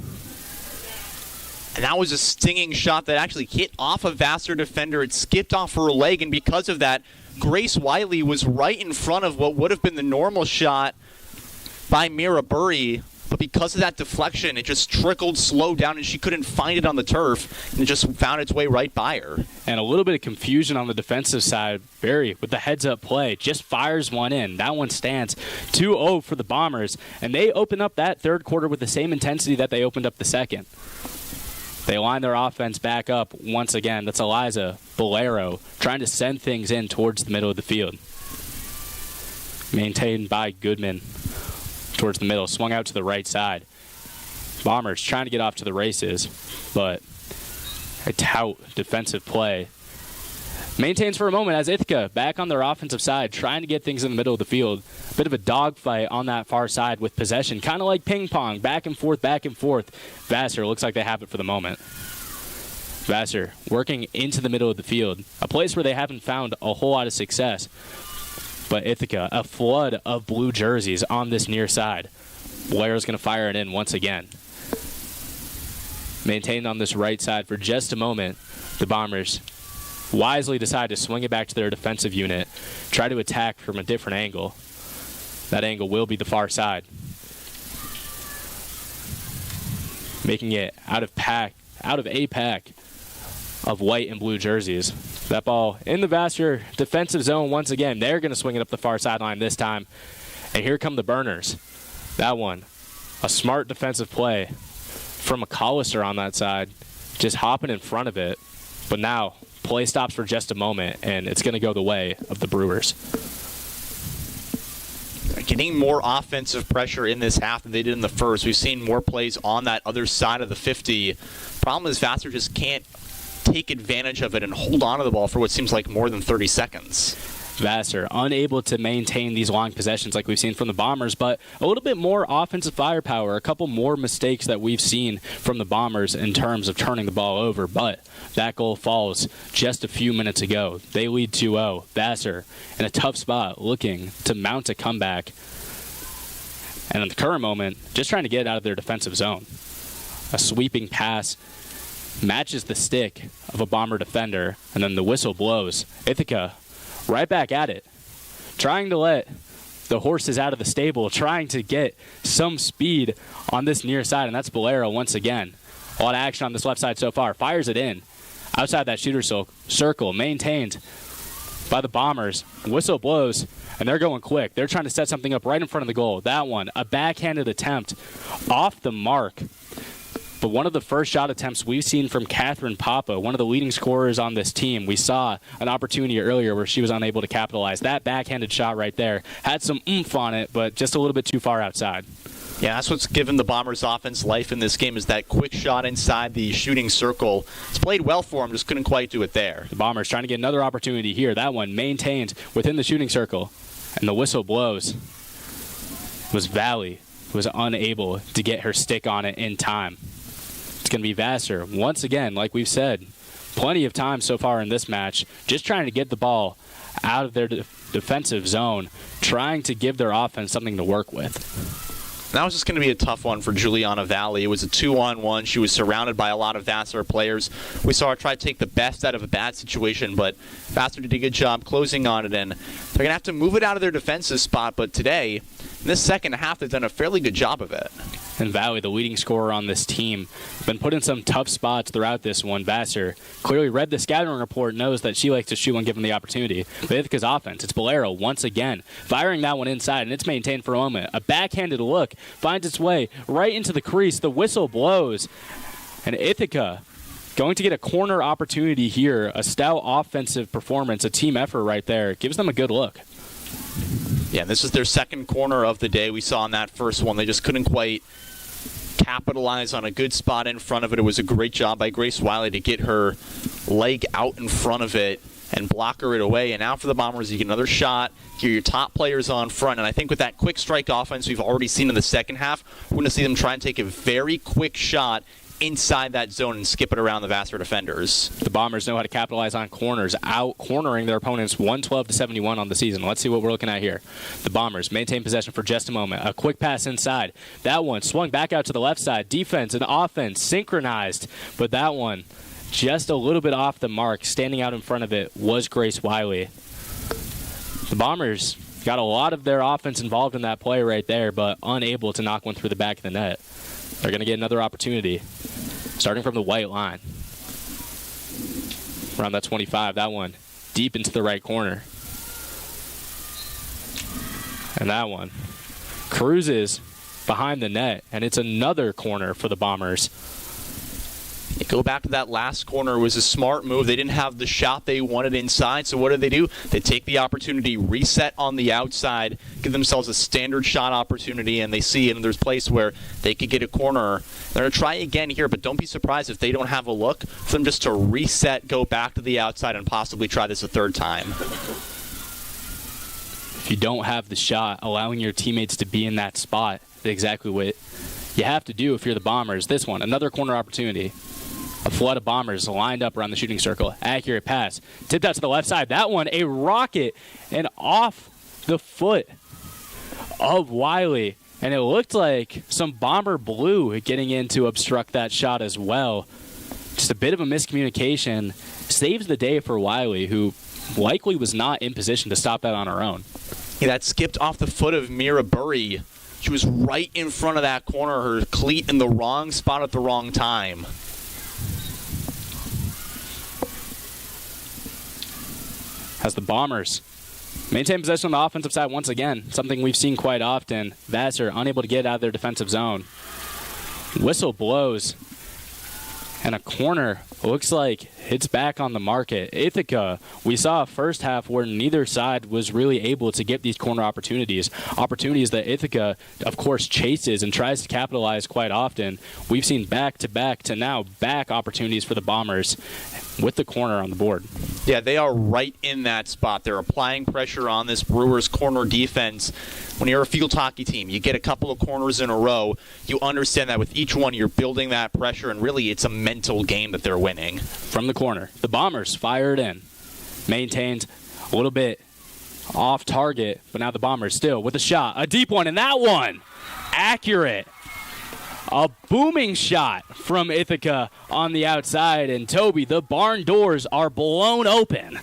And that was a stinging shot that actually hit off a Vassar defender. It skipped off her leg, and because of that, Grace Wiley was right in front of what would have been the normal shot by Mira Burry, but because of that deflection, it just trickled slow down, and she couldn't find it on the turf, and it just found its way right by her. And a little bit of confusion on the defensive side. Barry, with the heads-up play, just fires one in. That one stands 2-0 for the Bombers, and they open up that third quarter with the same intensity that they opened up the second. They line their offense back up once again. That's Eliza Bolero trying to send things in towards the middle of the field. Maintained by Goodman towards the middle, swung out to the right side. Bombers trying to get off to the races, but a tout defensive play. Maintains for a moment as Ithaca back on their offensive side, trying to get things in the middle of the field. Bit of a dogfight on that far side with possession, kind of like ping pong, back and forth, back and forth. Vassar looks like they have it for the moment. Vassar working into the middle of the field, a place where they haven't found a whole lot of success. But Ithaca, a flood of blue jerseys on this near side. Bolero's going to fire it in once again. Maintained on this right side for just a moment. The Bombers wisely decide to swing it back to their defensive unit, try to attack from a different angle. That angle will be the far side. Making it out of a pack of white and blue jerseys. That ball in the Vassar defensive zone once again. They're going to swing it up the far sideline this time. And here come the Burners. That one, a smart defensive play from McAllister on that side, just hopping in front of it. But now, play stops for just a moment, and it's going to go the way of the Brewers. Getting more offensive pressure in this half than they did in the first. We've seen more plays on that other side of the 50. Problem is Vassar just can't take advantage of it and hold on to the ball for what seems like more than 30 seconds. Vassar unable to maintain these long possessions like we've seen from the Bombers, but a little bit more offensive firepower, a couple more mistakes that we've seen from the Bombers in terms of turning the ball over, but that goal falls just a few minutes ago. They lead 2-0. Vassar in a tough spot looking to mount a comeback, and in the current moment, just trying to get out of their defensive zone. A sweeping pass matches the stick of a Bomber defender, and then the whistle blows. Ithaca right back at it, trying to let the horses out of the stable, trying to get some speed on this near side, and that's Bolero once again. A lot of action on this left side so far. Fires it in. Outside that shooter circle, maintained by the Bombers. Whistle blows, and they're going quick. They're trying to set something up right in front of the goal. That one, a backhanded attempt off the mark. But one of the first shot attempts we've seen from Catherine Papa, one of the leading scorers on this team. We saw an opportunity earlier where she was unable to capitalize. That backhanded shot right there had some oomph on it, but just a little bit too far outside. Yeah, that's what's given the Bombers offense life in this game, is that quick shot inside the shooting circle. It's played well for them, just couldn't quite do it there. The Bombers trying to get another opportunity here. That one maintained within the shooting circle, and the whistle blows. It was Valley who was unable to get her stick on it in time. It's going to be Vassar once again, like we've said, plenty of time so far in this match, just trying to get the ball out of their defensive zone, trying to give their offense something to work with. That was just going to be a tough one for Juliana Valley. It was a 2-on-1. She was surrounded by a lot of Vassar players. We saw her try to take the best out of a bad situation, but Vassar did a good job closing on it, and they're going to have to move it out of their defensive spot. But today, in this second half, they've done a fairly good job of it. And Valley, the leading scorer on this team, been put in some tough spots throughout this one. Vassar clearly read the scattering report, knows that she likes to shoot when given the opportunity. But Ithaca's offense, it's Bolero once again, firing that one inside, and it's maintained for a moment. A backhanded look finds its way right into the crease. The whistle blows, and Ithaca going to get a corner opportunity here. A stout offensive performance, a team effort right there. Gives them a good look. Yeah, this is their second corner of the day. We saw in that first one, they just couldn't quite capitalize on a good spot in front of it. It was a great job by Grace Wiley to get her leg out in front of it and blocker it away. And now for the Bombers, you get another shot. Here, your top players on front. And I think with that quick strike offense we've already seen in the second half, we're going to see them try and take a very quick shot inside that zone and skip it around the Vassar defenders. The Bombers know how to capitalize on corners, out-cornering their opponents 112-71 on the season. Let's see what we're looking at here. The Bombers maintain possession for just a moment. A quick pass inside. That one swung back out to the left side. Defense and offense synchronized, but that one just a little bit off the mark. Standing out in front of it was Grace Wiley. The Bombers got a lot of their offense involved in that play right there, but unable to knock one through the back of the net. They're going to get another opportunity, starting from the white line. Around that 25, that one deep into the right corner. And that one cruises behind the net, and it's another corner for the Bombers. You go back to that last corner. It was a smart move. They didn't have the shot they wanted inside, so what do? They take the opportunity, reset on the outside, give themselves a standard shot opportunity, and they see another place where they could get a corner. They're going to try again here, but don't be surprised if they don't have a look for them just to reset, go back to the outside, and possibly try this a third time. If you don't have the shot, allowing your teammates to be in that spot is exactly what you have to do if you're the Bombers. This one, another corner opportunity. A flood of Bombers lined up around the shooting circle. Accurate pass. Tipped out to the left side. That one, a rocket, and off the foot of Wiley. And it looked like some Bomber blue getting in to obstruct that shot as well. Just a bit of a miscommunication. Saves the day for Wiley, who likely was not in position to stop that on her own. Yeah, that skipped off the foot of Mira Burry. She was right in front of that corner, her cleat in the wrong spot at the wrong time. As the Bombers maintain possession on the offensive side once again, something we've seen quite often. Vassar unable to get out of their defensive zone. Whistle blows, and a corner looks like it's back on the market. Ithaca, we saw a first half where neither side was really able to get these corner opportunities. Opportunities that Ithaca, of course, chases and tries to capitalize quite often. We've seen back-to-back to now back opportunities for the Bombers with the corner on the board. Yeah, they are right in that spot. They're applying pressure on this Brewers corner defense. When you're a field hockey team, you get a couple of corners in a row. You understand that with each one, you're building that pressure, and really it's a mental game that they're winning. From the corner, the Bombers fired in. Maintained a little bit off target, but now the Bombers still with a shot. A deep one, and that one, accurate. A booming shot from Ithaca on the outside, and Toby, the barn doors are blown open.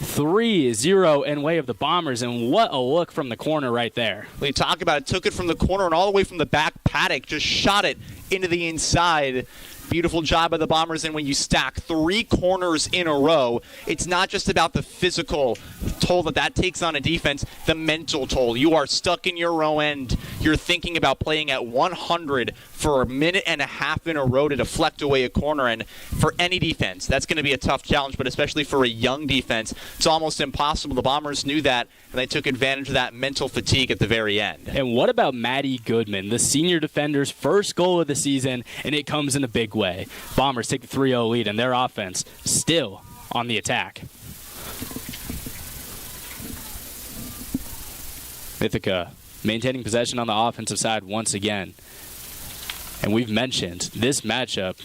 3-0 in way of the Bombers, and what a look from the corner right there. When you talk about it, took it from the corner and all the way from the back paddock, just shot it into the inside. Beautiful job by the Bombers, and when you stack 3 corners in a row, it's not just about the physical toll that takes on a defense, the mental toll. You are stuck in your row end. You're thinking about playing at 100 for a minute and a half in a row to deflect away a corner, and for any defense, that's going to be a tough challenge, but especially for a young defense, it's almost impossible. The Bombers knew that, and they took advantage of that mental fatigue at the very end. And what about Maddie Goodman, the senior defender's first goal of the season, and it comes in a big way. Bombers take the 3-0 lead, and their offense still on the attack. Ithaca maintaining possession on the offensive side once again. And we've mentioned this matchup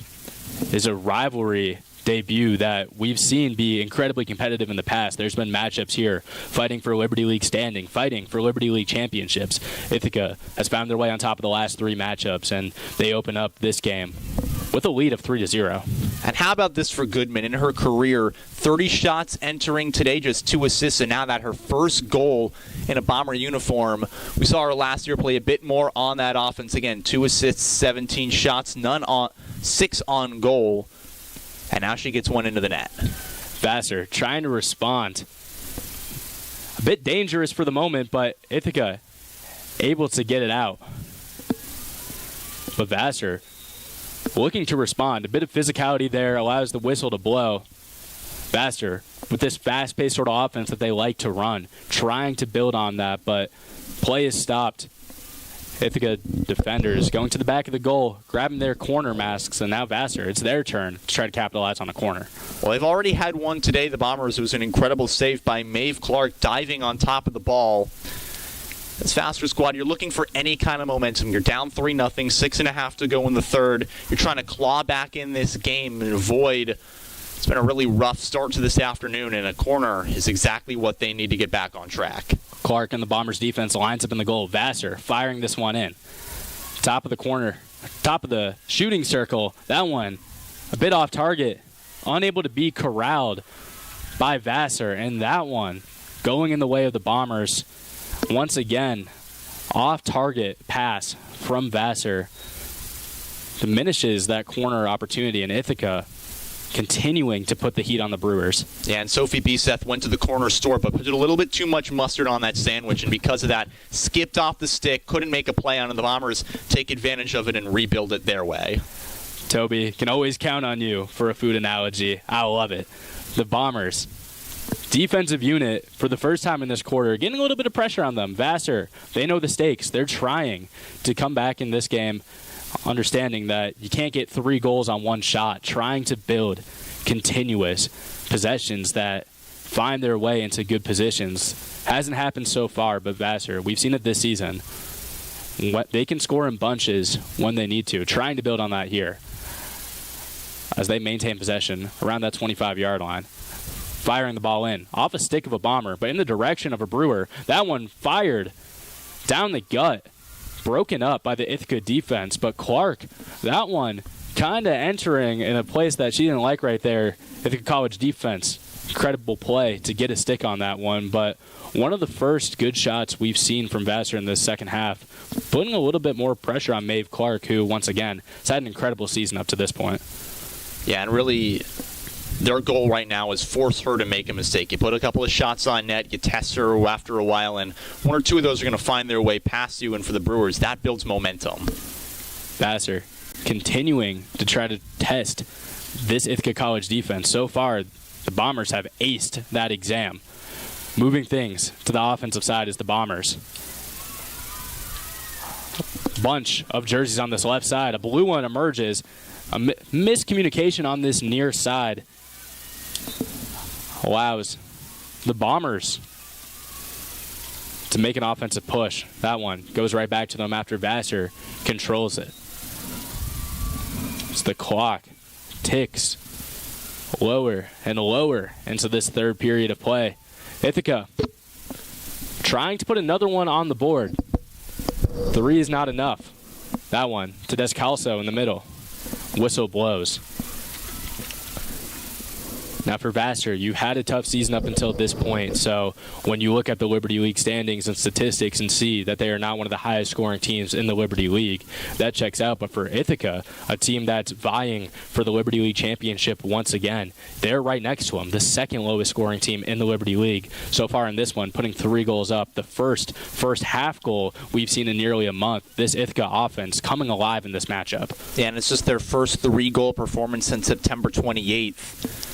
is a rivalry debut that we've seen be incredibly competitive in the past. There's been matchups here fighting for Liberty League standing, fighting for Liberty League championships. Ithaca has found their way on top of the last 3 matchups, and they open up this game with a lead of 3-0. And how about this for Goodman in her career? 30 shots entering today, just 2 assists, and now that her first goal in a Bomber uniform. We saw her last year play a bit more on that offense. Again, 2 assists, 17 shots, 6 on goal. And now she gets one into the net. Vassar trying to respond. A bit dangerous for the moment, but Ithaca able to get it out. But Vassar looking to respond. A bit of physicality there allows the whistle to blow. Vassar with this fast-paced sort of offense that they like to run, trying to build on that, but play is stopped. Ithaca defenders going to the back of the goal, grabbing their corner masks, and now Vassar, it's their turn to try to capitalize on a corner. Well, they've already had one today, the Bombers. It was an incredible save by Maeve Clark, diving on top of the ball. This Vassar squad, you're looking for any kind of momentum. You're down 3-0, 6.5 to go in the third. You're trying to claw back in this game and avoid. It's been a really rough start to this afternoon, and a corner is exactly what they need to get back on track. Clark and the Bombers defense lines up in the goal. Vassar firing this one in. Top of the corner, top of the shooting circle. That one a bit off target, unable to be corralled by Vassar, and that one going in the way of the Bombers. Once again, off-target pass from Vassar diminishes that corner opportunity, and Ithaca continuing to put the heat on the Brewers. Yeah, and Sophie Biseth went to the corner store, but put a little bit too much mustard on that sandwich, and because of that, skipped off the stick, couldn't make a play on it. The Bombers take advantage of it and rebuild it their way. Toby, can always count on you for a food analogy. I love it. The Bombers, defensive unit, for the first time in this quarter, getting a little bit of pressure on them. Vassar, they know the stakes. They're trying to come back in this game, understanding that you can't get 3 goals on one shot, trying to build continuous possessions that find their way into good positions. Hasn't happened so far, but Vassar, we've seen it this season. They can score in bunches when they need to, trying to build on that here as they maintain possession around that 25-yard line. Firing the ball in, off a stick of a Bomber, but in the direction of a Brewer. That one fired down the gut, broken up by the Ithaca defense, but Clark, that one kind of entering in a place that she didn't like right there. Ithaca College defense, incredible play to get a stick on that one, but one of the first good shots we've seen from Vassar in this second half, putting a little bit more pressure on Maeve Clark, who, once again, has had an incredible season up to this point. Yeah, and really, their goal right now is force her to make a mistake. You put a couple of shots on net, you test her after a while, and 1 or 2 of those are going to find their way past you, and for the Brewers, that builds momentum. Vassar continuing to try to test this Ithaca College defense. So far, the Bombers have aced that exam. Moving things to the offensive side is the Bombers. Bunch of jerseys on this left side. A blue one emerges. A miscommunication on this near side allows the Bombers to make an offensive push. That one goes right back to them after Vassar controls it. As the clock ticks lower and lower into this third period of play. Ithaca trying to put another one on the board. 3 is not enough. That one to Descalso in the middle. Whistle blows. Now for Vassar, you had a tough season up until this point, so when you look at the Liberty League standings and statistics and see that they are not one of the highest scoring teams in the Liberty League, that checks out. But for Ithaca, a team that's vying for the Liberty League championship once again, they're right next to them, the second lowest scoring team in the Liberty League so far in this one, putting 3 goals up. The first half goal we've seen in nearly a month. This Ithaca offense coming alive in this matchup. Yeah, and it's just their first 3-goal performance since September 28th.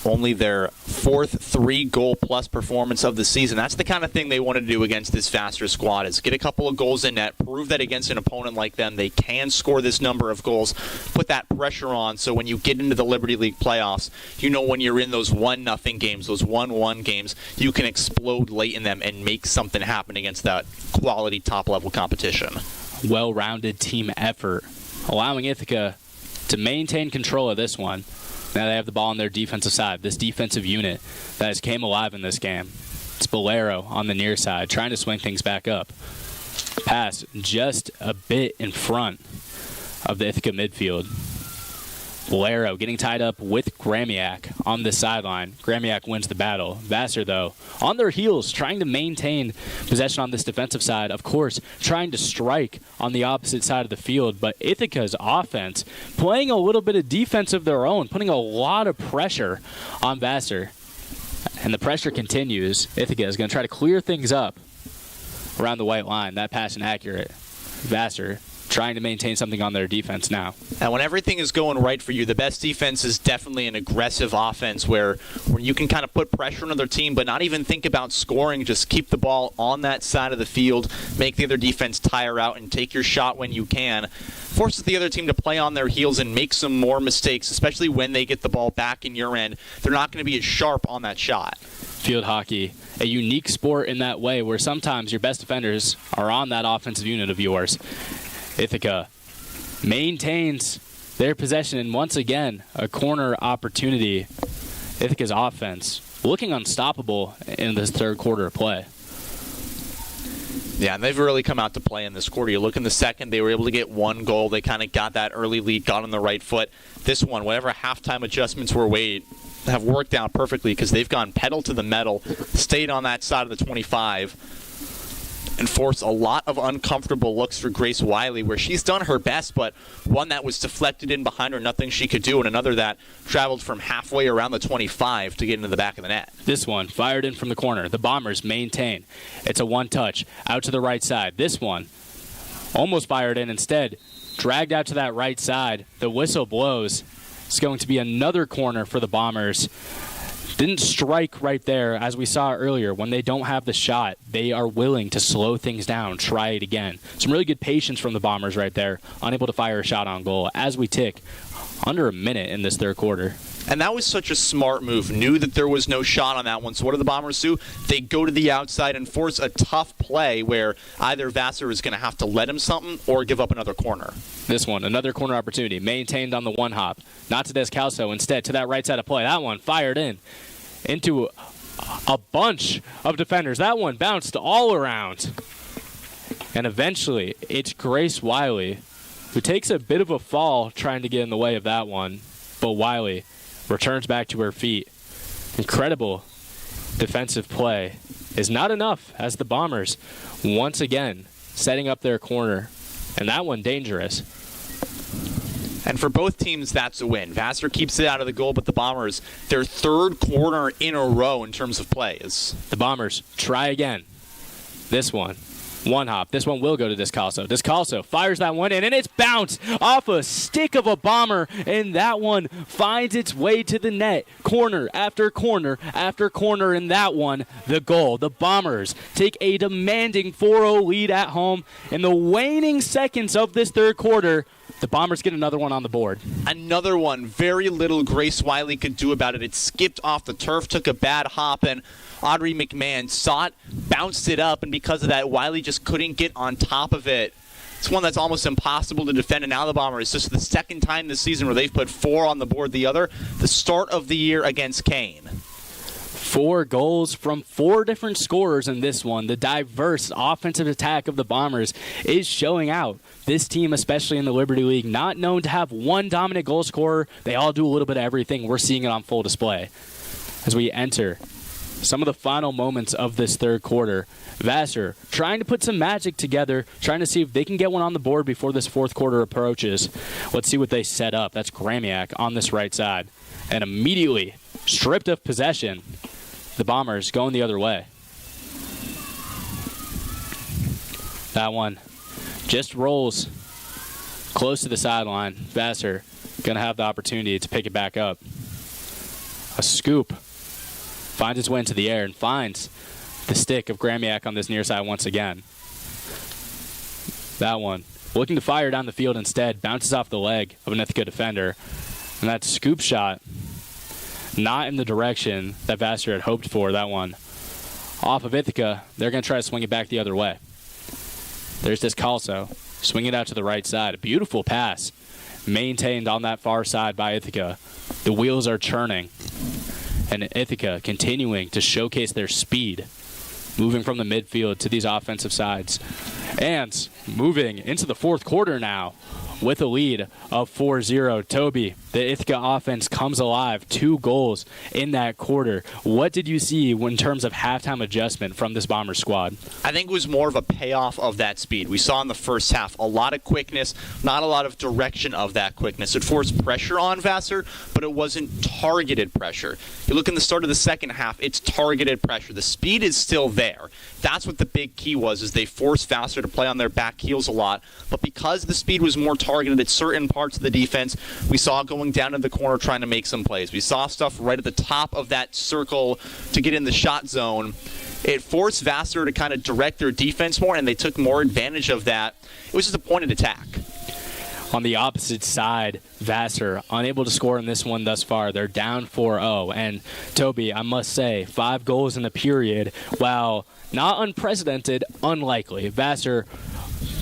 Only their 4th 3-goal-plus performance of the season. That's the kind of thing they want to do against this Vassar squad, is get a couple of goals in net, prove that against an opponent like them they can score this number of goals, put that pressure on so when you get into the Liberty League playoffs, you know when you're in those 1-0 games, those 1-1 games, you can explode late in them and make something happen against that quality top-level competition. Well-rounded team effort, allowing Ithaca to maintain control of this one. Now they have the ball on their defensive side. This defensive unit that has came alive in this game. It's Bolero on the near side, trying to swing things back up. Pass just a bit in front of the Ithaca midfield. Bolero getting tied up with Gramiak on the sideline. Gramiak wins the battle. Vassar, though, on their heels, trying to maintain possession on this defensive side. Of course, trying to strike on the opposite side of the field. But Ithaca's offense playing a little bit of defense of their own, putting a lot of pressure on Vassar. And the pressure continues. Ithaca is going to try to clear things up around the white line. That pass inaccurate. Vassar trying to maintain something on their defense now. And when everything is going right for you, the best defense is definitely an aggressive offense where you can kind of put pressure on their team but not even think about scoring. Just keep the ball on that side of the field, make the other defense tire out, and take your shot when you can. Forces the other team to play on their heels and make some more mistakes, especially when they get the ball back in your end. They're not going to be as sharp on that shot. Field hockey, a unique sport in that way where sometimes your best defenders are on that offensive unit of yours. Ithaca maintains their possession, and once again, a corner opportunity. Ithaca's offense looking unstoppable in this third quarter of play. Yeah, and they've really come out to play in this quarter. You look in the second, they were able to get 1 goal. They kind of got that early lead, got on the right foot. This one, whatever halftime adjustments were have worked out perfectly because they've gone pedal to the metal, stayed on that side of the 25, and forced a lot of uncomfortable looks for Grace Wiley, where she's done her best, but one that was deflected in behind her, nothing she could do, and another that traveled from halfway around the 25 to get into the back of the net. This one fired in from the corner. The Bombers maintain. It's a one-touch out to the right side. This one almost fired in, instead dragged out to that right side. The whistle blows. It's going to be another corner for the Bombers. Didn't strike right there, as we saw earlier. When they don't have the shot, they are willing to slow things down, try it again. Some really good patience from the Bombers right there, unable to fire a shot on goal as we tick under a minute in this third quarter. And that was such a smart move. Knew that there was no shot on that one. So what do the Bombers do? They go to the outside and force a tough play where either Vassar is going to have to let him something or give up another corner. This one, another corner opportunity, maintained on the one hop. Not to Descalso, instead to that right side of play. That one fired in into a bunch of defenders. That one bounced all around. And eventually, it's Grace Wiley, who takes a bit of a fall trying to get in the way of that one. But Wiley returns back to her feet. Incredible defensive play is not enough as the Bombers once again setting up their corner. And that one dangerous. And for both teams, that's a win. Vassar keeps it out of the goal, but the Bombers, their third corner in a row in terms of plays. The Bombers try again. This one. One hop. This one will go to Descalso. Descalso fires that one in, and it's bounced off a stick of a Bomber, and that one finds its way to the net. Corner after corner after corner in that one. The goal. The Bombers take a demanding 4-0 lead at home. In the waning seconds of this third quarter, the Bombers get another one on the board. Another one. Very little Grace Wiley could do about it. It skipped off the turf, took a bad hop, and Audrey McMahon saw it, bounced it up, and because of that, Wiley just couldn't get on top of it. It's one that's almost impossible to defend, and now the Bombers, this is the second time this season where they've put 4 on the board. The other, the start of the year against Kane. 4 goals from 4 different scorers in this one. The diverse offensive attack of the Bombers is showing out. This team, especially in the Liberty League, not known to have one dominant goal scorer. They all do a little bit of everything. We're seeing it on full display. As we enter some of the final moments of this third quarter, Vassar trying to put some magic together, trying to see if they can get one on the board before this fourth quarter approaches. Let's see what they set up. That's Gramiak on this right side. And immediately stripped of possession, the Bombers going the other way. That one just rolls close to the sideline. Vassar going to have the opportunity to pick it back up. A scoop finds its way into the air and finds the stick of Gramiak on this near side once again. That one looking to fire down the field instead, bounces off the leg of an Ithaca defender. And that scoop shot, not in the direction that Vassar had hoped for. That one off of Ithaca. They're going to try to swing it back the other way. There's Descalso. Swing it out to the right side. A beautiful pass. Maintained on that far side by Ithaca. The wheels are churning. And Ithaca continuing to showcase their speed. Moving from the midfield to these offensive sides. And moving into the fourth quarter now with a lead of 4-0. Toby, the Ithaca offense comes alive. 2 goals in that quarter. What did you see in terms of halftime adjustment from this Bomber squad? I think it was more of a payoff of that speed. We saw in the first half a lot of quickness, not a lot of direction of that quickness. It forced pressure on Vassar, but it wasn't targeted pressure. You look in the start of the second half, it's targeted pressure. The speed is still there. That's what the big key was, is they forced Vassar to play on their back heels a lot. But because the speed was more targeted at certain parts of the defense, we saw going down to the corner trying to make some plays. We saw stuff right at the top of that circle to get in the shot zone. It forced Vassar to kind of direct their defense more, and they took more advantage of that. It was just a pointed attack. On the opposite side, Vassar unable to score in this one thus far. They're down 4-0. And Toby, I must say, 5 goals in a period, while not unprecedented, unlikely. Vassar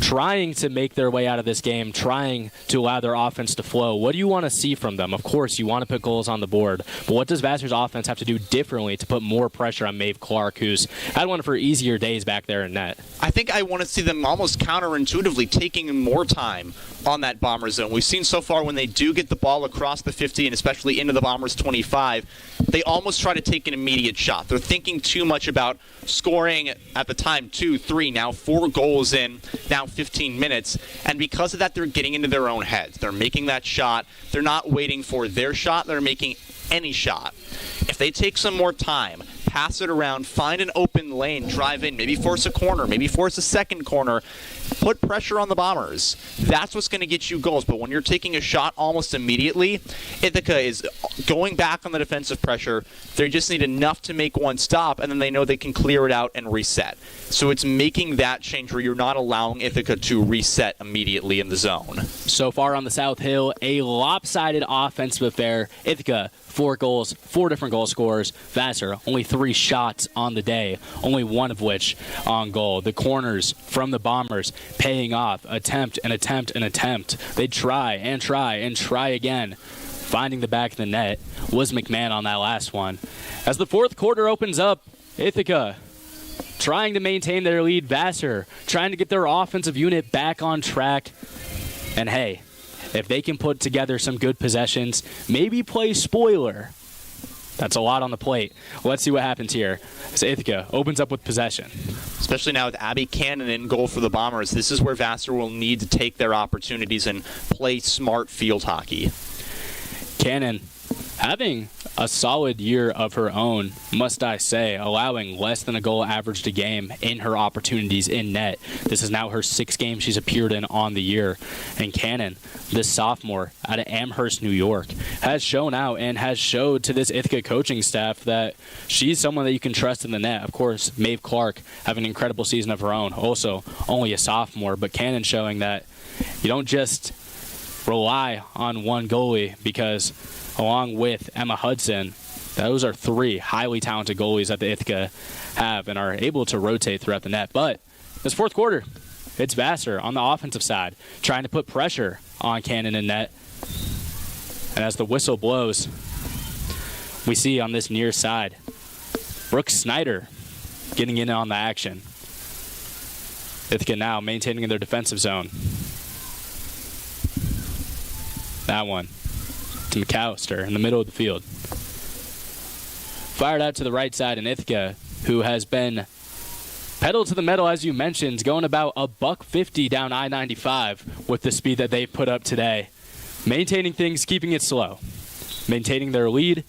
trying to make their way out of this game, trying to allow their offense to flow. What do you want to see from them? Of course, you want to put goals on the board, but what does Vassar's offense have to do differently to put more pressure on Maeve Clark, who's had one of her easier days back there in net? I think I want to see them almost counterintuitively taking more time on that Bomber zone. We've seen so far when they do get the ball across the 50 and especially into the Bombers' 25, they almost try to take an immediate shot. They're thinking too much about scoring at the time 2, 3, now 4 goals in, now 15 minutes, and because of that, they're getting into their own heads. They're making that shot. They're not waiting for their shot. They're making any shot. If they take some more time, pass it around, find an open lane, drive in, maybe force a corner, maybe force a second corner, put pressure on the Bombers. That's what's going to get you goals. But when you're taking a shot almost immediately, Ithaca is going back on the defensive pressure. They just need enough to make one stop, and then they know they can clear it out and reset. So it's making that change where you're not allowing Ithaca to reset immediately in the zone. So far on the South Hill, a lopsided offensive affair. Ithaca, 4 goals, 4 different goal scorers. Vassar, only 3 shots on the day, only 1 of which on goal. The corners from the Bombers paying off. Attempt and attempt and attempt. They try and try and try again. Finding the back of the net was McMahon on that last one. As the fourth quarter opens up, Ithaca trying to maintain their lead. Vassar trying to get their offensive unit back on track. And hey, if they can put together some good possessions, maybe play spoiler. That's a lot on the plate. Let's see what happens here. As Ithaca opens up with possession. Especially now with Abby Cannon in goal for the Bombers, this is where Vassar will need to take their opportunities and play smart field hockey. Cannon having a solid year of her own, must I say, allowing less than a goal average a game in her opportunities in net. This is now her 6th game she's appeared in on the year. And Cannon, this sophomore out of Amherst, New York, has shown out and has showed to this Ithaca coaching staff that she's someone that you can trust in the net. Of course, Maeve Clark having an incredible season of her own, also only a sophomore, but Cannon showing that you don't just rely on one goalie, because along with Emma Hudson, those are 3 highly talented goalies that the Ithaca have and are able to rotate throughout the net. But this fourth quarter, it's Vassar on the offensive side trying to put pressure on Cannon in net. And as the whistle blows, we see on this near side, Brooke Snyder getting in on the action. Ithaca now maintaining in their defensive zone. That one to McAllister in the middle of the field. Fired out to the right side, and Ithaca, who has been pedal to the metal, as you mentioned, going about $150 down I-95 with the speed that they put up today. Maintaining things, keeping it slow. Maintaining their lead,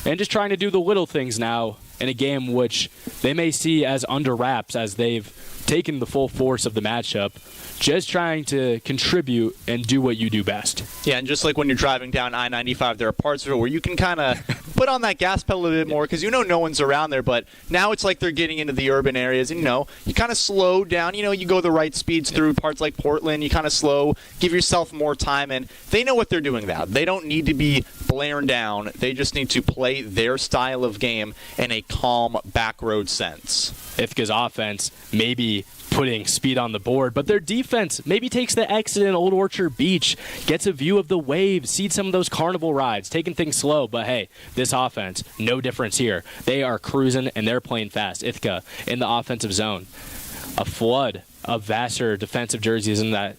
and just trying to do the little things now in a game which they may see as under wraps as they've taken the full force of the matchup. Just trying to contribute and do what you do best. Yeah, and just like when you're driving down I-95, there are parts of it where you can kind of put on that gas pedal a bit more because you know no one's around there, but now it's like they're getting into the urban areas, and you kind of slow down. You go the right speeds through parts like Portland. You kind of slow, give yourself more time, and they know what they're doing now. They don't need to be blaring down. They just need to play their style of game in a calm, back road sense. Ithaca's offense maybe putting speed on the board, but their defense maybe takes the exit in Old Orchard Beach, gets a view of the waves, sees some of those carnival rides, taking things slow. But hey, this offense, no difference here. They are cruising and they're playing fast. Ithaca in the offensive zone. A flood of Vassar defensive jerseys in that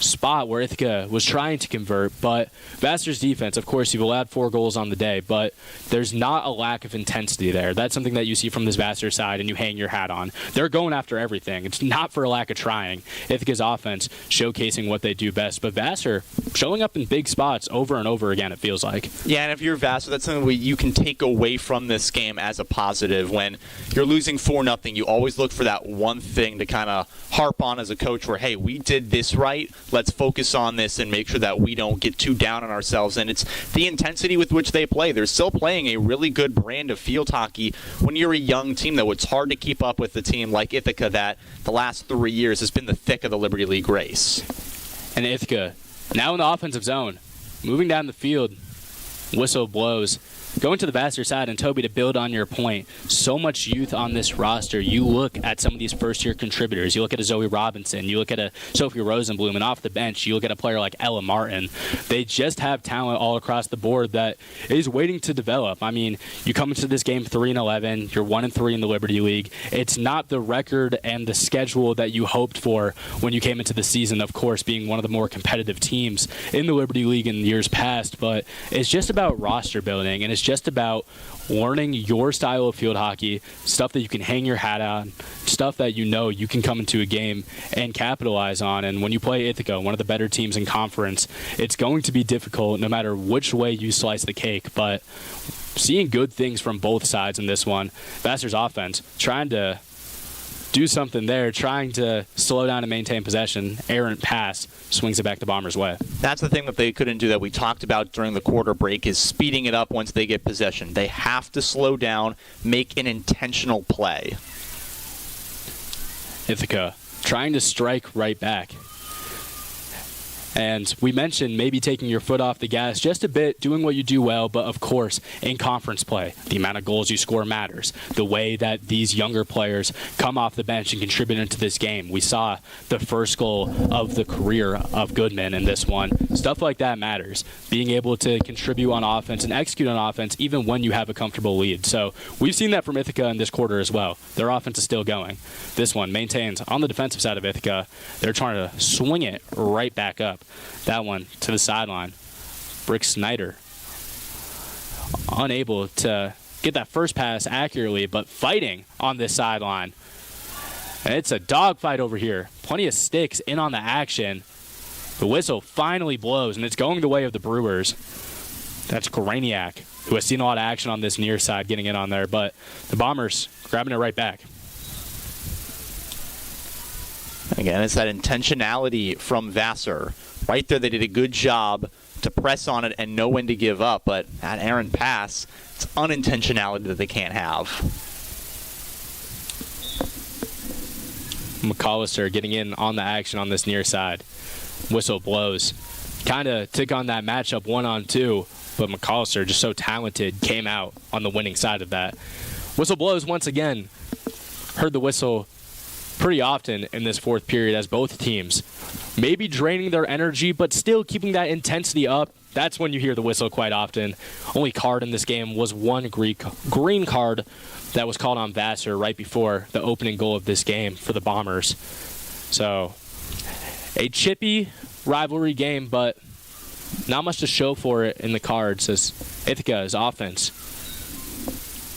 spot where Ithaca was trying to convert, but Vassar's defense, of course, you've allowed 4 goals on the day, but there's not a lack of intensity there. That's something that you see from this Vassar side and you hang your hat on. They're going after everything. It's not for a lack of trying. Ithaca's offense showcasing what they do best, but Vassar showing up in big spots over and over again, it feels like. Yeah, and if you're Vassar, that's something you can take away from this game as a positive. When you're losing 4-0, you always look for that one thing to kind of harp on as a coach where, hey, we did this right. Let's focus on this and make sure that we don't get too down on ourselves. And it's the intensity with which they play. They're still playing a really good brand of field hockey. When you're a young team, though, it's hard to keep up with a team like Ithaca that the last 3 years has been the thick of the Liberty League race. And Ithaca, now in the offensive zone, moving down the field, whistle blows. Going to the Vassar side, and Toby, to build on your point, so much youth on this roster. You look at some of these first-year contributors. You look at a Zoe Robinson. You look at a Sophie Rosenblum, and off the bench, you look at a player like Ella Martin. They just have talent all across the board that is waiting to develop. I mean, you come into this game 3-11. You're 1-3 in the Liberty League. It's not the record and the schedule that you hoped for when you came into the season, of course, being one of the more competitive teams in the Liberty League in years past, but it's just about roster building, and it's just about learning your style of field hockey, stuff that you can hang your hat on, stuff that you know you can come into a game and capitalize on. And when you play Ithaca, one of the better teams in conference, it's going to be difficult no matter which way you slice the cake, but seeing good things from both sides in this one. Vassar's offense trying to do something there, trying to slow down and maintain possession. Errant pass swings it back the Bombers' way. That's the thing that they couldn't do that we talked about during the quarter break, is speeding it up once they get possession. They have to slow down, make an intentional play. Ithaca trying to strike right back. And we mentioned maybe taking your foot off the gas just a bit, doing what you do well, but of course, in conference play, the amount of goals you score matters. The way that these younger players come off the bench and contribute into this game. We saw the first goal of the career of Goodman in this one. Stuff like that matters. Being able to contribute on offense and execute on offense even when you have a comfortable lead. So we've seen that from Ithaca in this quarter as well. Their offense is still going. This one maintains on the defensive side of Ithaca. They're trying to swing it right back up. That one to the sideline. Brick Snyder unable to get that first pass accurately, but fighting on this sideline. And it's a dogfight over here. Plenty of sticks in on the action. The whistle finally blows, and it's going the way of the Brewers. That's Graniak, who has seen a lot of action on this near side, getting in on there, but the Bombers grabbing it right back. Again, it's that intentionality from Vassar. Right there, they did a good job to press on it and know when to give up, but that errant pass, it's unintentionality that they can't have. McAllister getting in on the action on this near side. Whistle blows. Kind of took on that matchup 1-on-2, but McAllister, just so talented, came out on the winning side of that. Whistle blows once again. Heard the whistle pretty often in this fourth period as both teams maybe draining their energy, but still keeping that intensity up. That's when you hear the whistle quite often. Only card in this game was one green card that was called on Vassar right before the opening goal of this game for the Bombers. So a chippy rivalry game, but not much to show for it in the cards as Ithaca's offense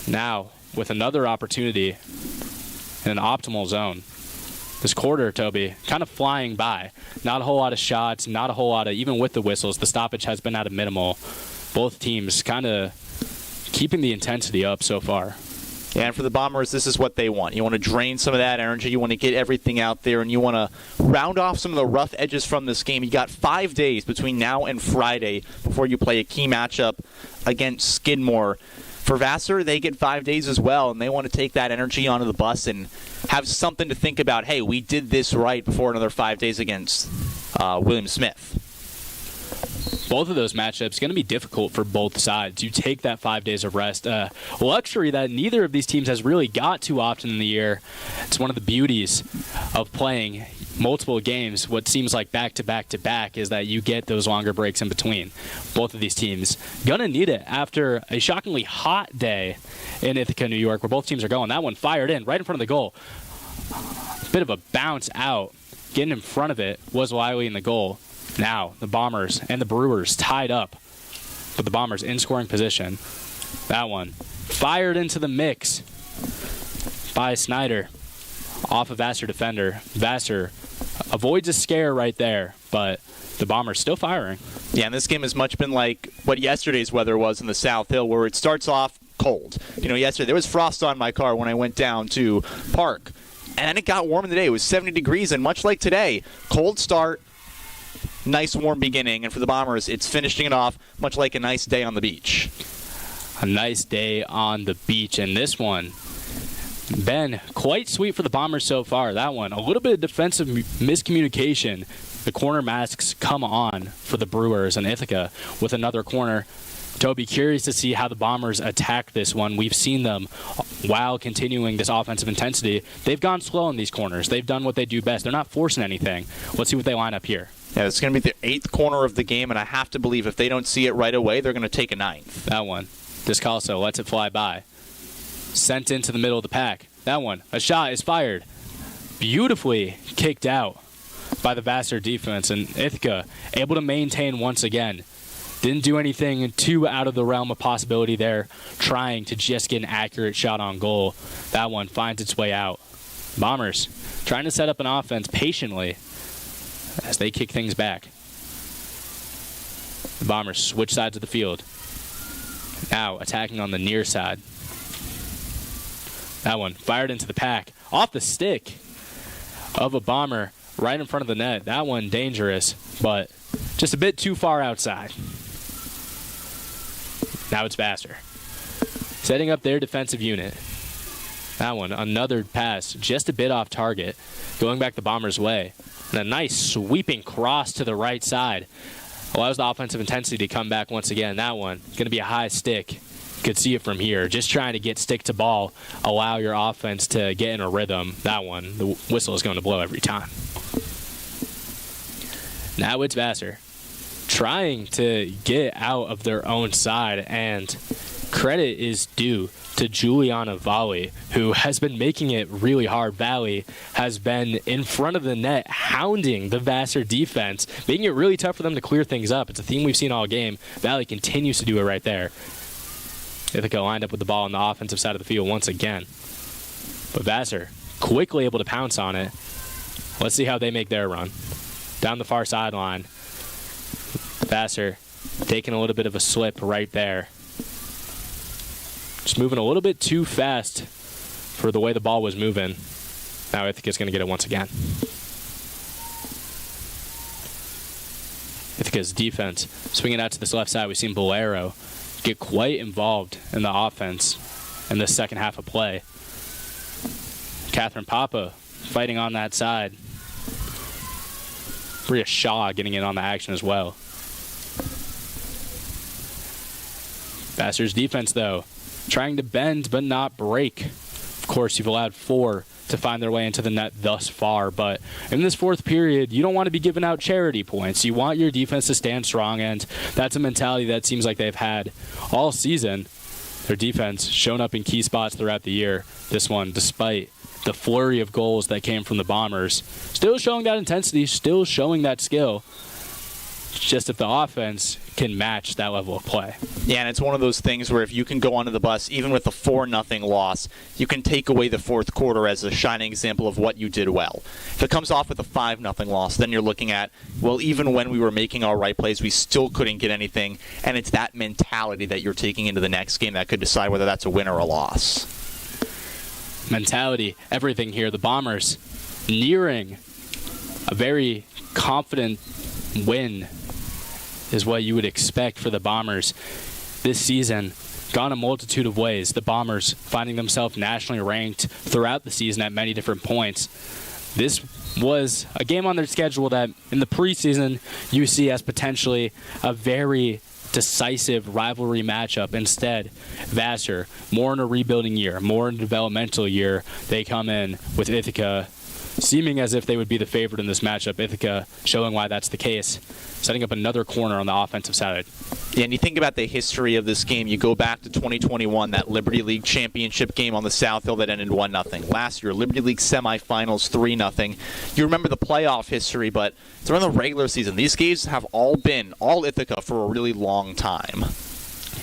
now with another opportunity in an optimal zone. This quarter, Toby, kind of flying by. Not a whole lot of shots, not a whole lot of, even with the whistles, the stoppage has been at a minimal. Both teams kind of keeping the intensity up so far. Yeah, and for the Bombers, this is what they want. You want to drain some of that energy. You want to get everything out there, and you want to round off some of the rough edges from this game. You got 5 days between now and Friday before you play a key matchup against Skidmore. For Vassar, they get 5 days as well, and they want to take that energy onto the bus and have something to think about. Hey, we did this right before another 5 days against William Smith. Both of those matchups going to be difficult for both sides. You take that 5 days of rest, luxury that neither of these teams has really got too often in the year. It's one of the beauties of playing multiple games. What seems like back-to-back-to-back is that you get those longer breaks in between. Both of these teams going to need it after a shockingly hot day in Ithaca, New York, where both teams are going. That one fired in right in front of the goal. Bit of a bounce out. Getting in front of it was Wiley in the goal. Now, the Bombers and the Brewers tied up, but the Bombers in scoring position. That one fired into the mix by Snyder off a Vassar defender. Vassar avoids a scare right there, but the Bombers still firing. Yeah, and this game has much been like what yesterday's weather was in the South Hill, where it starts off cold. You know, yesterday there was frost on my car when I went down to Park, and then it got warm today. It was 70 degrees, and much like today, cold start, nice warm beginning, and for the Bombers, it's finishing it off much like a nice day on the beach. A nice day on the beach, and this one been quite sweet for the Bombers so far. That one, a little bit of defensive miscommunication. The corner masks come on for the Brewers, and Ithaca with another corner Toby, curious to see how the Bombers attack this one. We've seen them, while continuing this offensive intensity, they've gone slow in these corners. They've done what they do best. They're not forcing anything. Let's see what they line up here. Yeah, it's going to be the 8th corner of the game, and I have to believe if they don't see it right away, they're going to take a 9th. That one. Descalso lets it fly by. Sent into the middle of the pack. That one. A shot is fired. Beautifully kicked out by the Vassar defense, and Ithaca able to maintain once again. Didn't do anything too out of the realm of possibility there, trying to just get an accurate shot on goal. That one finds its way out. Bombers trying to set up an offense patiently as they kick things back. The Bombers switch sides of the field. Now attacking on the near side. That one fired into the pack. Off the stick of a Bomber right in front of the net. That one dangerous, but just a bit too far outside. Now it's Vassar setting up their defensive unit. That one, another pass, just a bit off target, going back the Bombers' way. And a nice sweeping cross to the right side allows the offensive intensity to come back once again. That one, going to be a high stick. You could see it from here. Just trying to get stick to ball, allow your offense to get in a rhythm. That one, the whistle is going to blow every time. Now it's Vassar trying to get out of their own side, and credit is due to Juliana Valli, who has been making it really hard. Valli has been in front of the net, hounding the Vassar defense, making it really tough for them to clear things up. It's a theme we've seen all game. Valli continues to do it right there. Ithaca lined up with the ball on the offensive side of the field once again. But Vassar quickly able to pounce on it. Let's see how they make their run. Down the far sideline. Vassar taking a little bit of a slip right there. Just moving a little bit too fast for the way the ball was moving. Now Ithaca's going to get it once again. Ithaca's defense swinging out to this left side. We've seen Bolero get quite involved in the offense in the second half of play. Catherine Papa fighting on that side. Bria Shaw getting in on the action as well. Vassar's defense, though, trying to bend but not break. Of course, you've allowed 4 to find their way into the net thus far, but in this fourth period, you don't want to be giving out charity points. You want your defense to stand strong, and that's a mentality that seems like they've had all season. Their defense shown up in key spots throughout the year. This one, despite the flurry of goals that came from the Bombers, still showing that intensity, still showing that skill. It's just if the offense can match that level of play. Yeah, and it's one of those things where if you can go onto the bus, even with a 4-0 loss, you can take away the fourth quarter as a shining example of what you did well. If it comes off with a 5-0 loss, then you're looking at, well, even when we were making our right plays, we still couldn't get anything, and it's that mentality that you're taking into the next game that could decide whether that's a win or a loss. Mentality, everything here. The Bombers nearing a very confident win is what you would expect for the Bombers this season. Gone a multitude of ways. The Bombers finding themselves nationally ranked throughout the season at many different points. This was a game on their schedule that in the preseason you see as potentially a very decisive rivalry matchup. Instead, Vassar, more in a rebuilding year, more in a developmental year, they come in with Ithaca seeming as if they would be the favorite in this matchup. Ithaca showing why that's the case, setting up another corner on the offensive side. Yeah, and you think about the history of this game. You go back to 2021, that Liberty League championship game on the South Hill that ended 1-0. Last year, Liberty League semifinals 3-0. You remember the playoff history, but during the regular season, these games have all been all Ithaca for a really long time.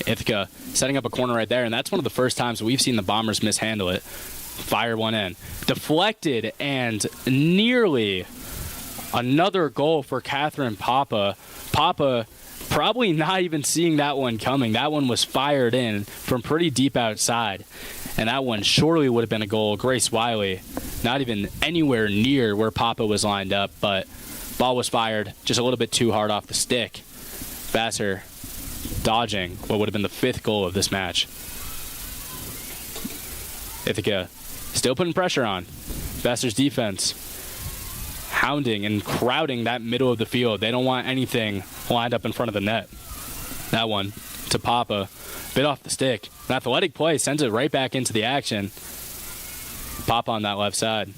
Ithaca setting up a corner right there, and that's one of the first times we've seen the Bombers mishandle it. Fire one in. Deflected, and nearly another goal for Catherine Papa. Papa probably not even seeing that one coming. That one was fired in from pretty deep outside, and that one surely would have been a goal. Grace Wiley not even anywhere near where Papa was lined up, but ball was fired just a little bit too hard off the stick. Vassar dodging what would have been the 5th goal of this match. Ithaca still putting pressure on. Vassar's defense hounding and crowding that middle of the field. They don't want anything lined up in front of the net. That one to Papa. Bit off the stick. An athletic play sends it right back into the action. Papa on that left side.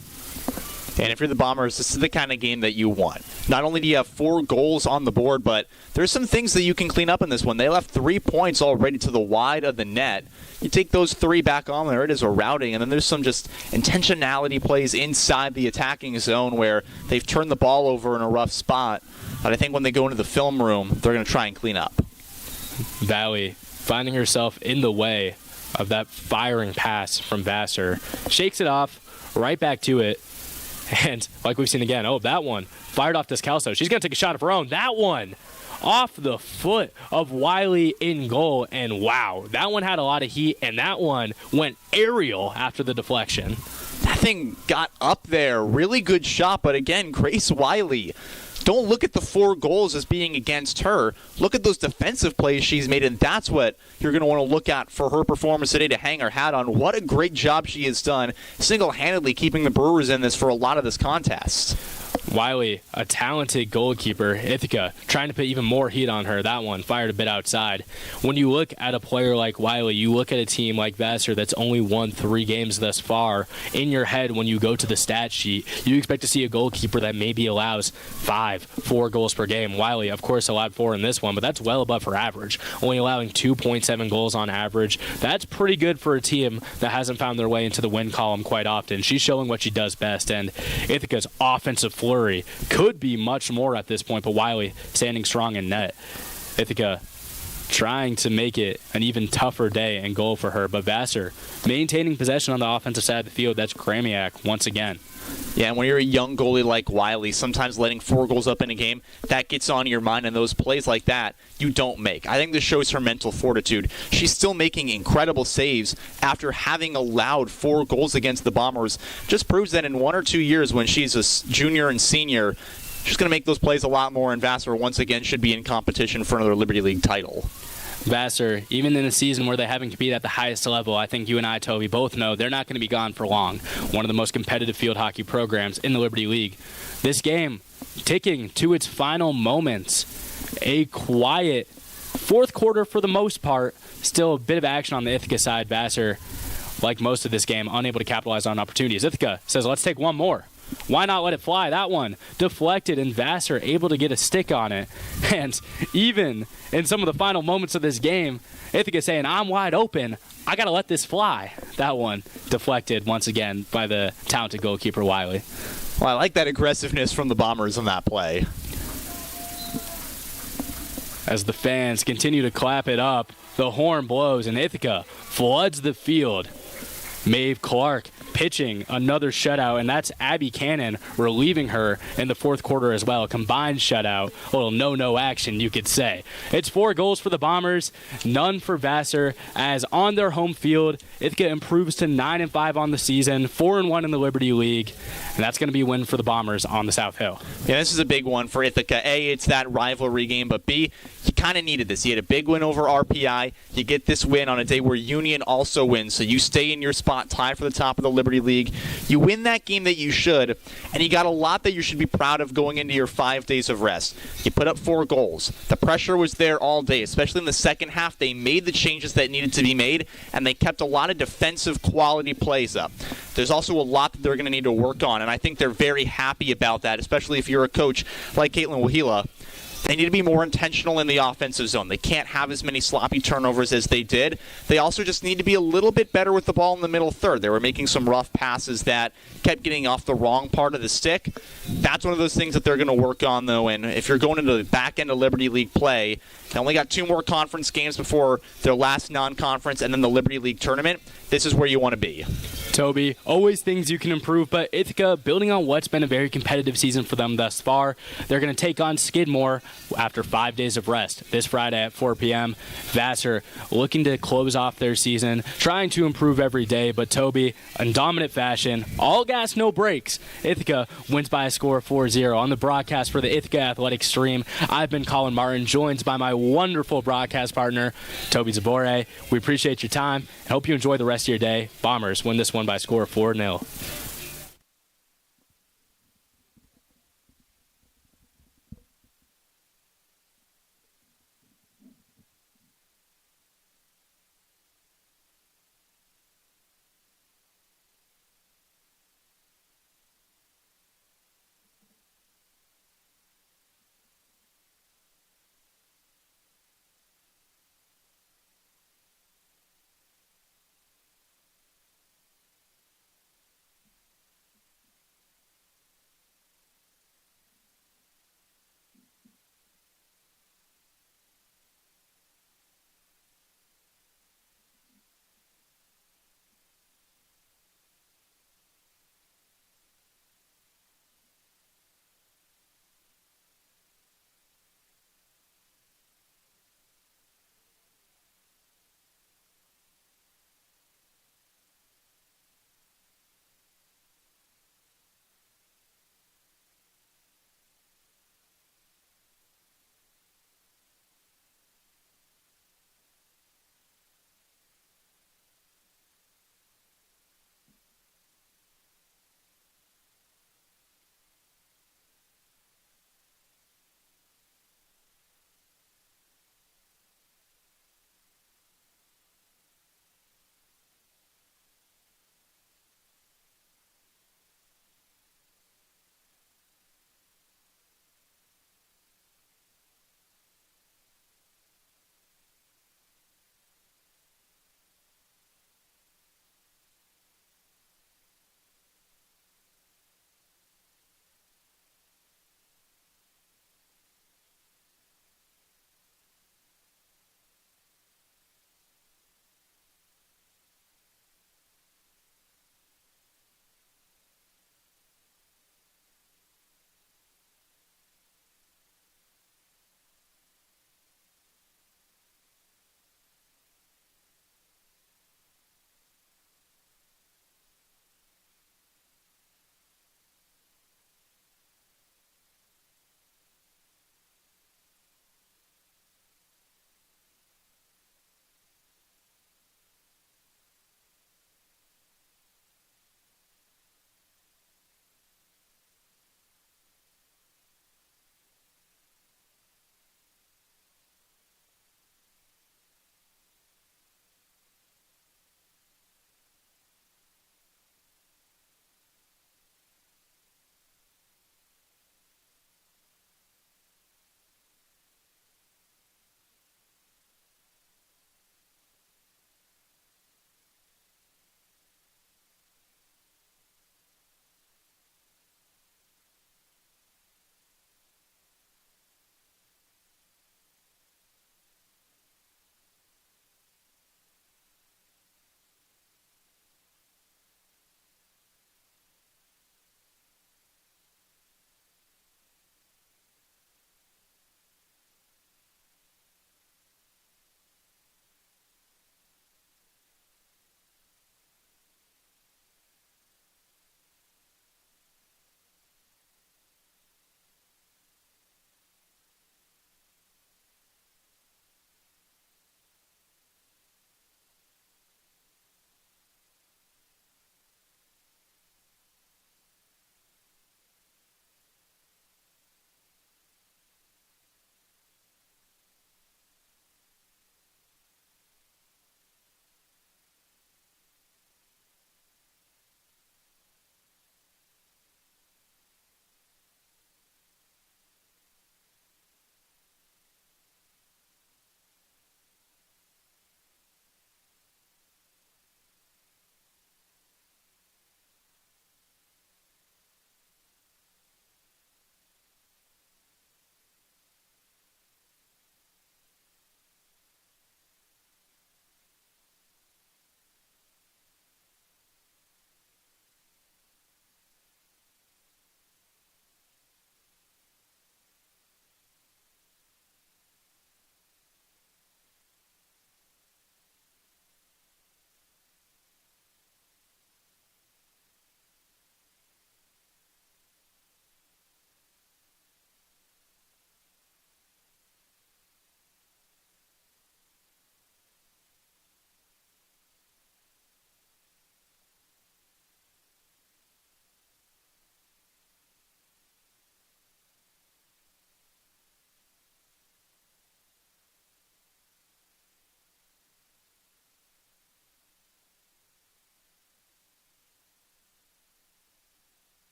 And if you're the Bombers, this is the kind of game that you want. Not only do you have 4 goals on the board, but there's some things that you can clean up in this one. They left 3 points already to the wide of the net. You take those 3 back on there, it is a routing, and then there's some just intentionality plays inside the attacking zone where they've turned the ball over in a rough spot. But I think when they go into the film room, they're going to try and clean up. Valley finding herself in the way of that firing pass from Vassar. Shakes it off, right back to it. And like we've seen again, that one fired off Descalso. She's going to take a shot of her own. That one off the foot of Wiley in goal. And wow, that one had a lot of heat, and that one went aerial after the deflection. That thing got up there. Really good shot, but again, Grace Wiley. Don't look at the 4 goals as being against her. Look at those defensive plays she's made, and that's what you're going to want to look at for her performance today to hang her hat on. What a great job she has done single-handedly keeping the Brewers in this for a lot of this contest. Wiley, a talented goalkeeper. Ithaca trying to put even more heat on her. That one fired a bit outside. When you look at a player like Wiley, you look at a team like Vassar that's only won 3 games thus far. In your head, when you go to the stat sheet, you expect to see a goalkeeper that maybe allows 4 goals per game. Wiley, of course, allowed 4 in this one, but that's well above her average. Only allowing 2.7 goals on average. That's pretty good for a team that hasn't found their way into the win column quite often. She's showing what she does best, and Ithaca's offensive flurry could be much more at this point, but Wiley standing strong in net. Ithaca trying to make it an even tougher day and goal for her, but Vassar maintaining possession on the offensive side of the field. That's Kramiak once again. Yeah, and when you're a young goalie like Wiley, sometimes letting 4 goals up in a game, that gets on your mind, and those plays like that, you don't make. I think this shows her mental fortitude. She's still making incredible saves after having allowed 4 goals against the Bombers. Just proves that in 1 or 2 years when she's a junior and senior, she's going to make those plays a lot more, and Vassar once again should be in competition for another Liberty League title. Vassar, even in a season where they haven't competed at the highest level, I think you and I, Toby, both know they're not going to be gone for long. One of the most competitive field hockey programs in the Liberty League. This game ticking to its final moments. A quiet 4th quarter for the most part. Still a bit of action on the Ithaca side. Vassar, like most of this game, unable to capitalize on opportunities. Ithaca says, let's take one more. Why not let it fly? That one deflected, and Vassar able to get a stick on it. And even in some of the final moments of this game, Ithaca saying, I'm wide open. I got to let this fly. That one deflected once again by the talented goalkeeper, Wiley. Well, I like that aggressiveness from the Bombers on that play. As the fans continue to clap it up, the horn blows, and Ithaca floods the field. Maeve Clark pitching another shutout, and that's Abby Cannon relieving her in the 4th quarter as well. Combined shutout, a little no action, you could say. It's 4 goals for the Bombers, none for Vassar, as on their home field, Ithaca improves to 9-5 on the season, 4-1 in the Liberty League, and that's going to be a win for the Bombers on the South Hill. Yeah, this is a big one for Ithaca. A, it's that rivalry game, but B, you kind of needed this. You had a big win over RPI. You get this win on a day where Union also wins, so you stay in your spot, tied for the top of the Liberty League. You win that game that you should, and you got a lot that you should be proud of going into your 5 days of rest. You put up 4 goals. The pressure was there all day, especially in the second half. They made the changes that needed to be made, and they kept a lot of defensive quality plays up. There's also a lot that they're going to need to work on, and I think they're very happy about that, especially if you're a coach like Caitlin Wahila. They need to be more intentional in the offensive zone. They can't have as many sloppy turnovers as they did. They also just need to be a little bit better with the ball in the middle third. They were making some rough passes that kept getting off the wrong part of the stick. That's one of those things that they're going to work on, though. And if you're going into the back end of Liberty League play, they only got 2 more conference games before their last non-conference and then the Liberty League tournament. This is where you want to be. Toby, always things you can improve, but Ithaca, building on what's been a very competitive season for them thus far, they're going to take on Skidmore after 5 days of rest this Friday at 4 p.m. Vassar looking to close off their season, trying to improve every day, but Toby, in dominant fashion, all gas, no brakes. Ithaca wins by a score of 4-0. On the broadcast for the Ithaca Athletic Stream, I've been Colin Martin, joined by my wonderful broadcast partner, Toby Zabore. We appreciate your time. I hope you enjoy the rest of your day. Bombers win this one by a score of 4-0.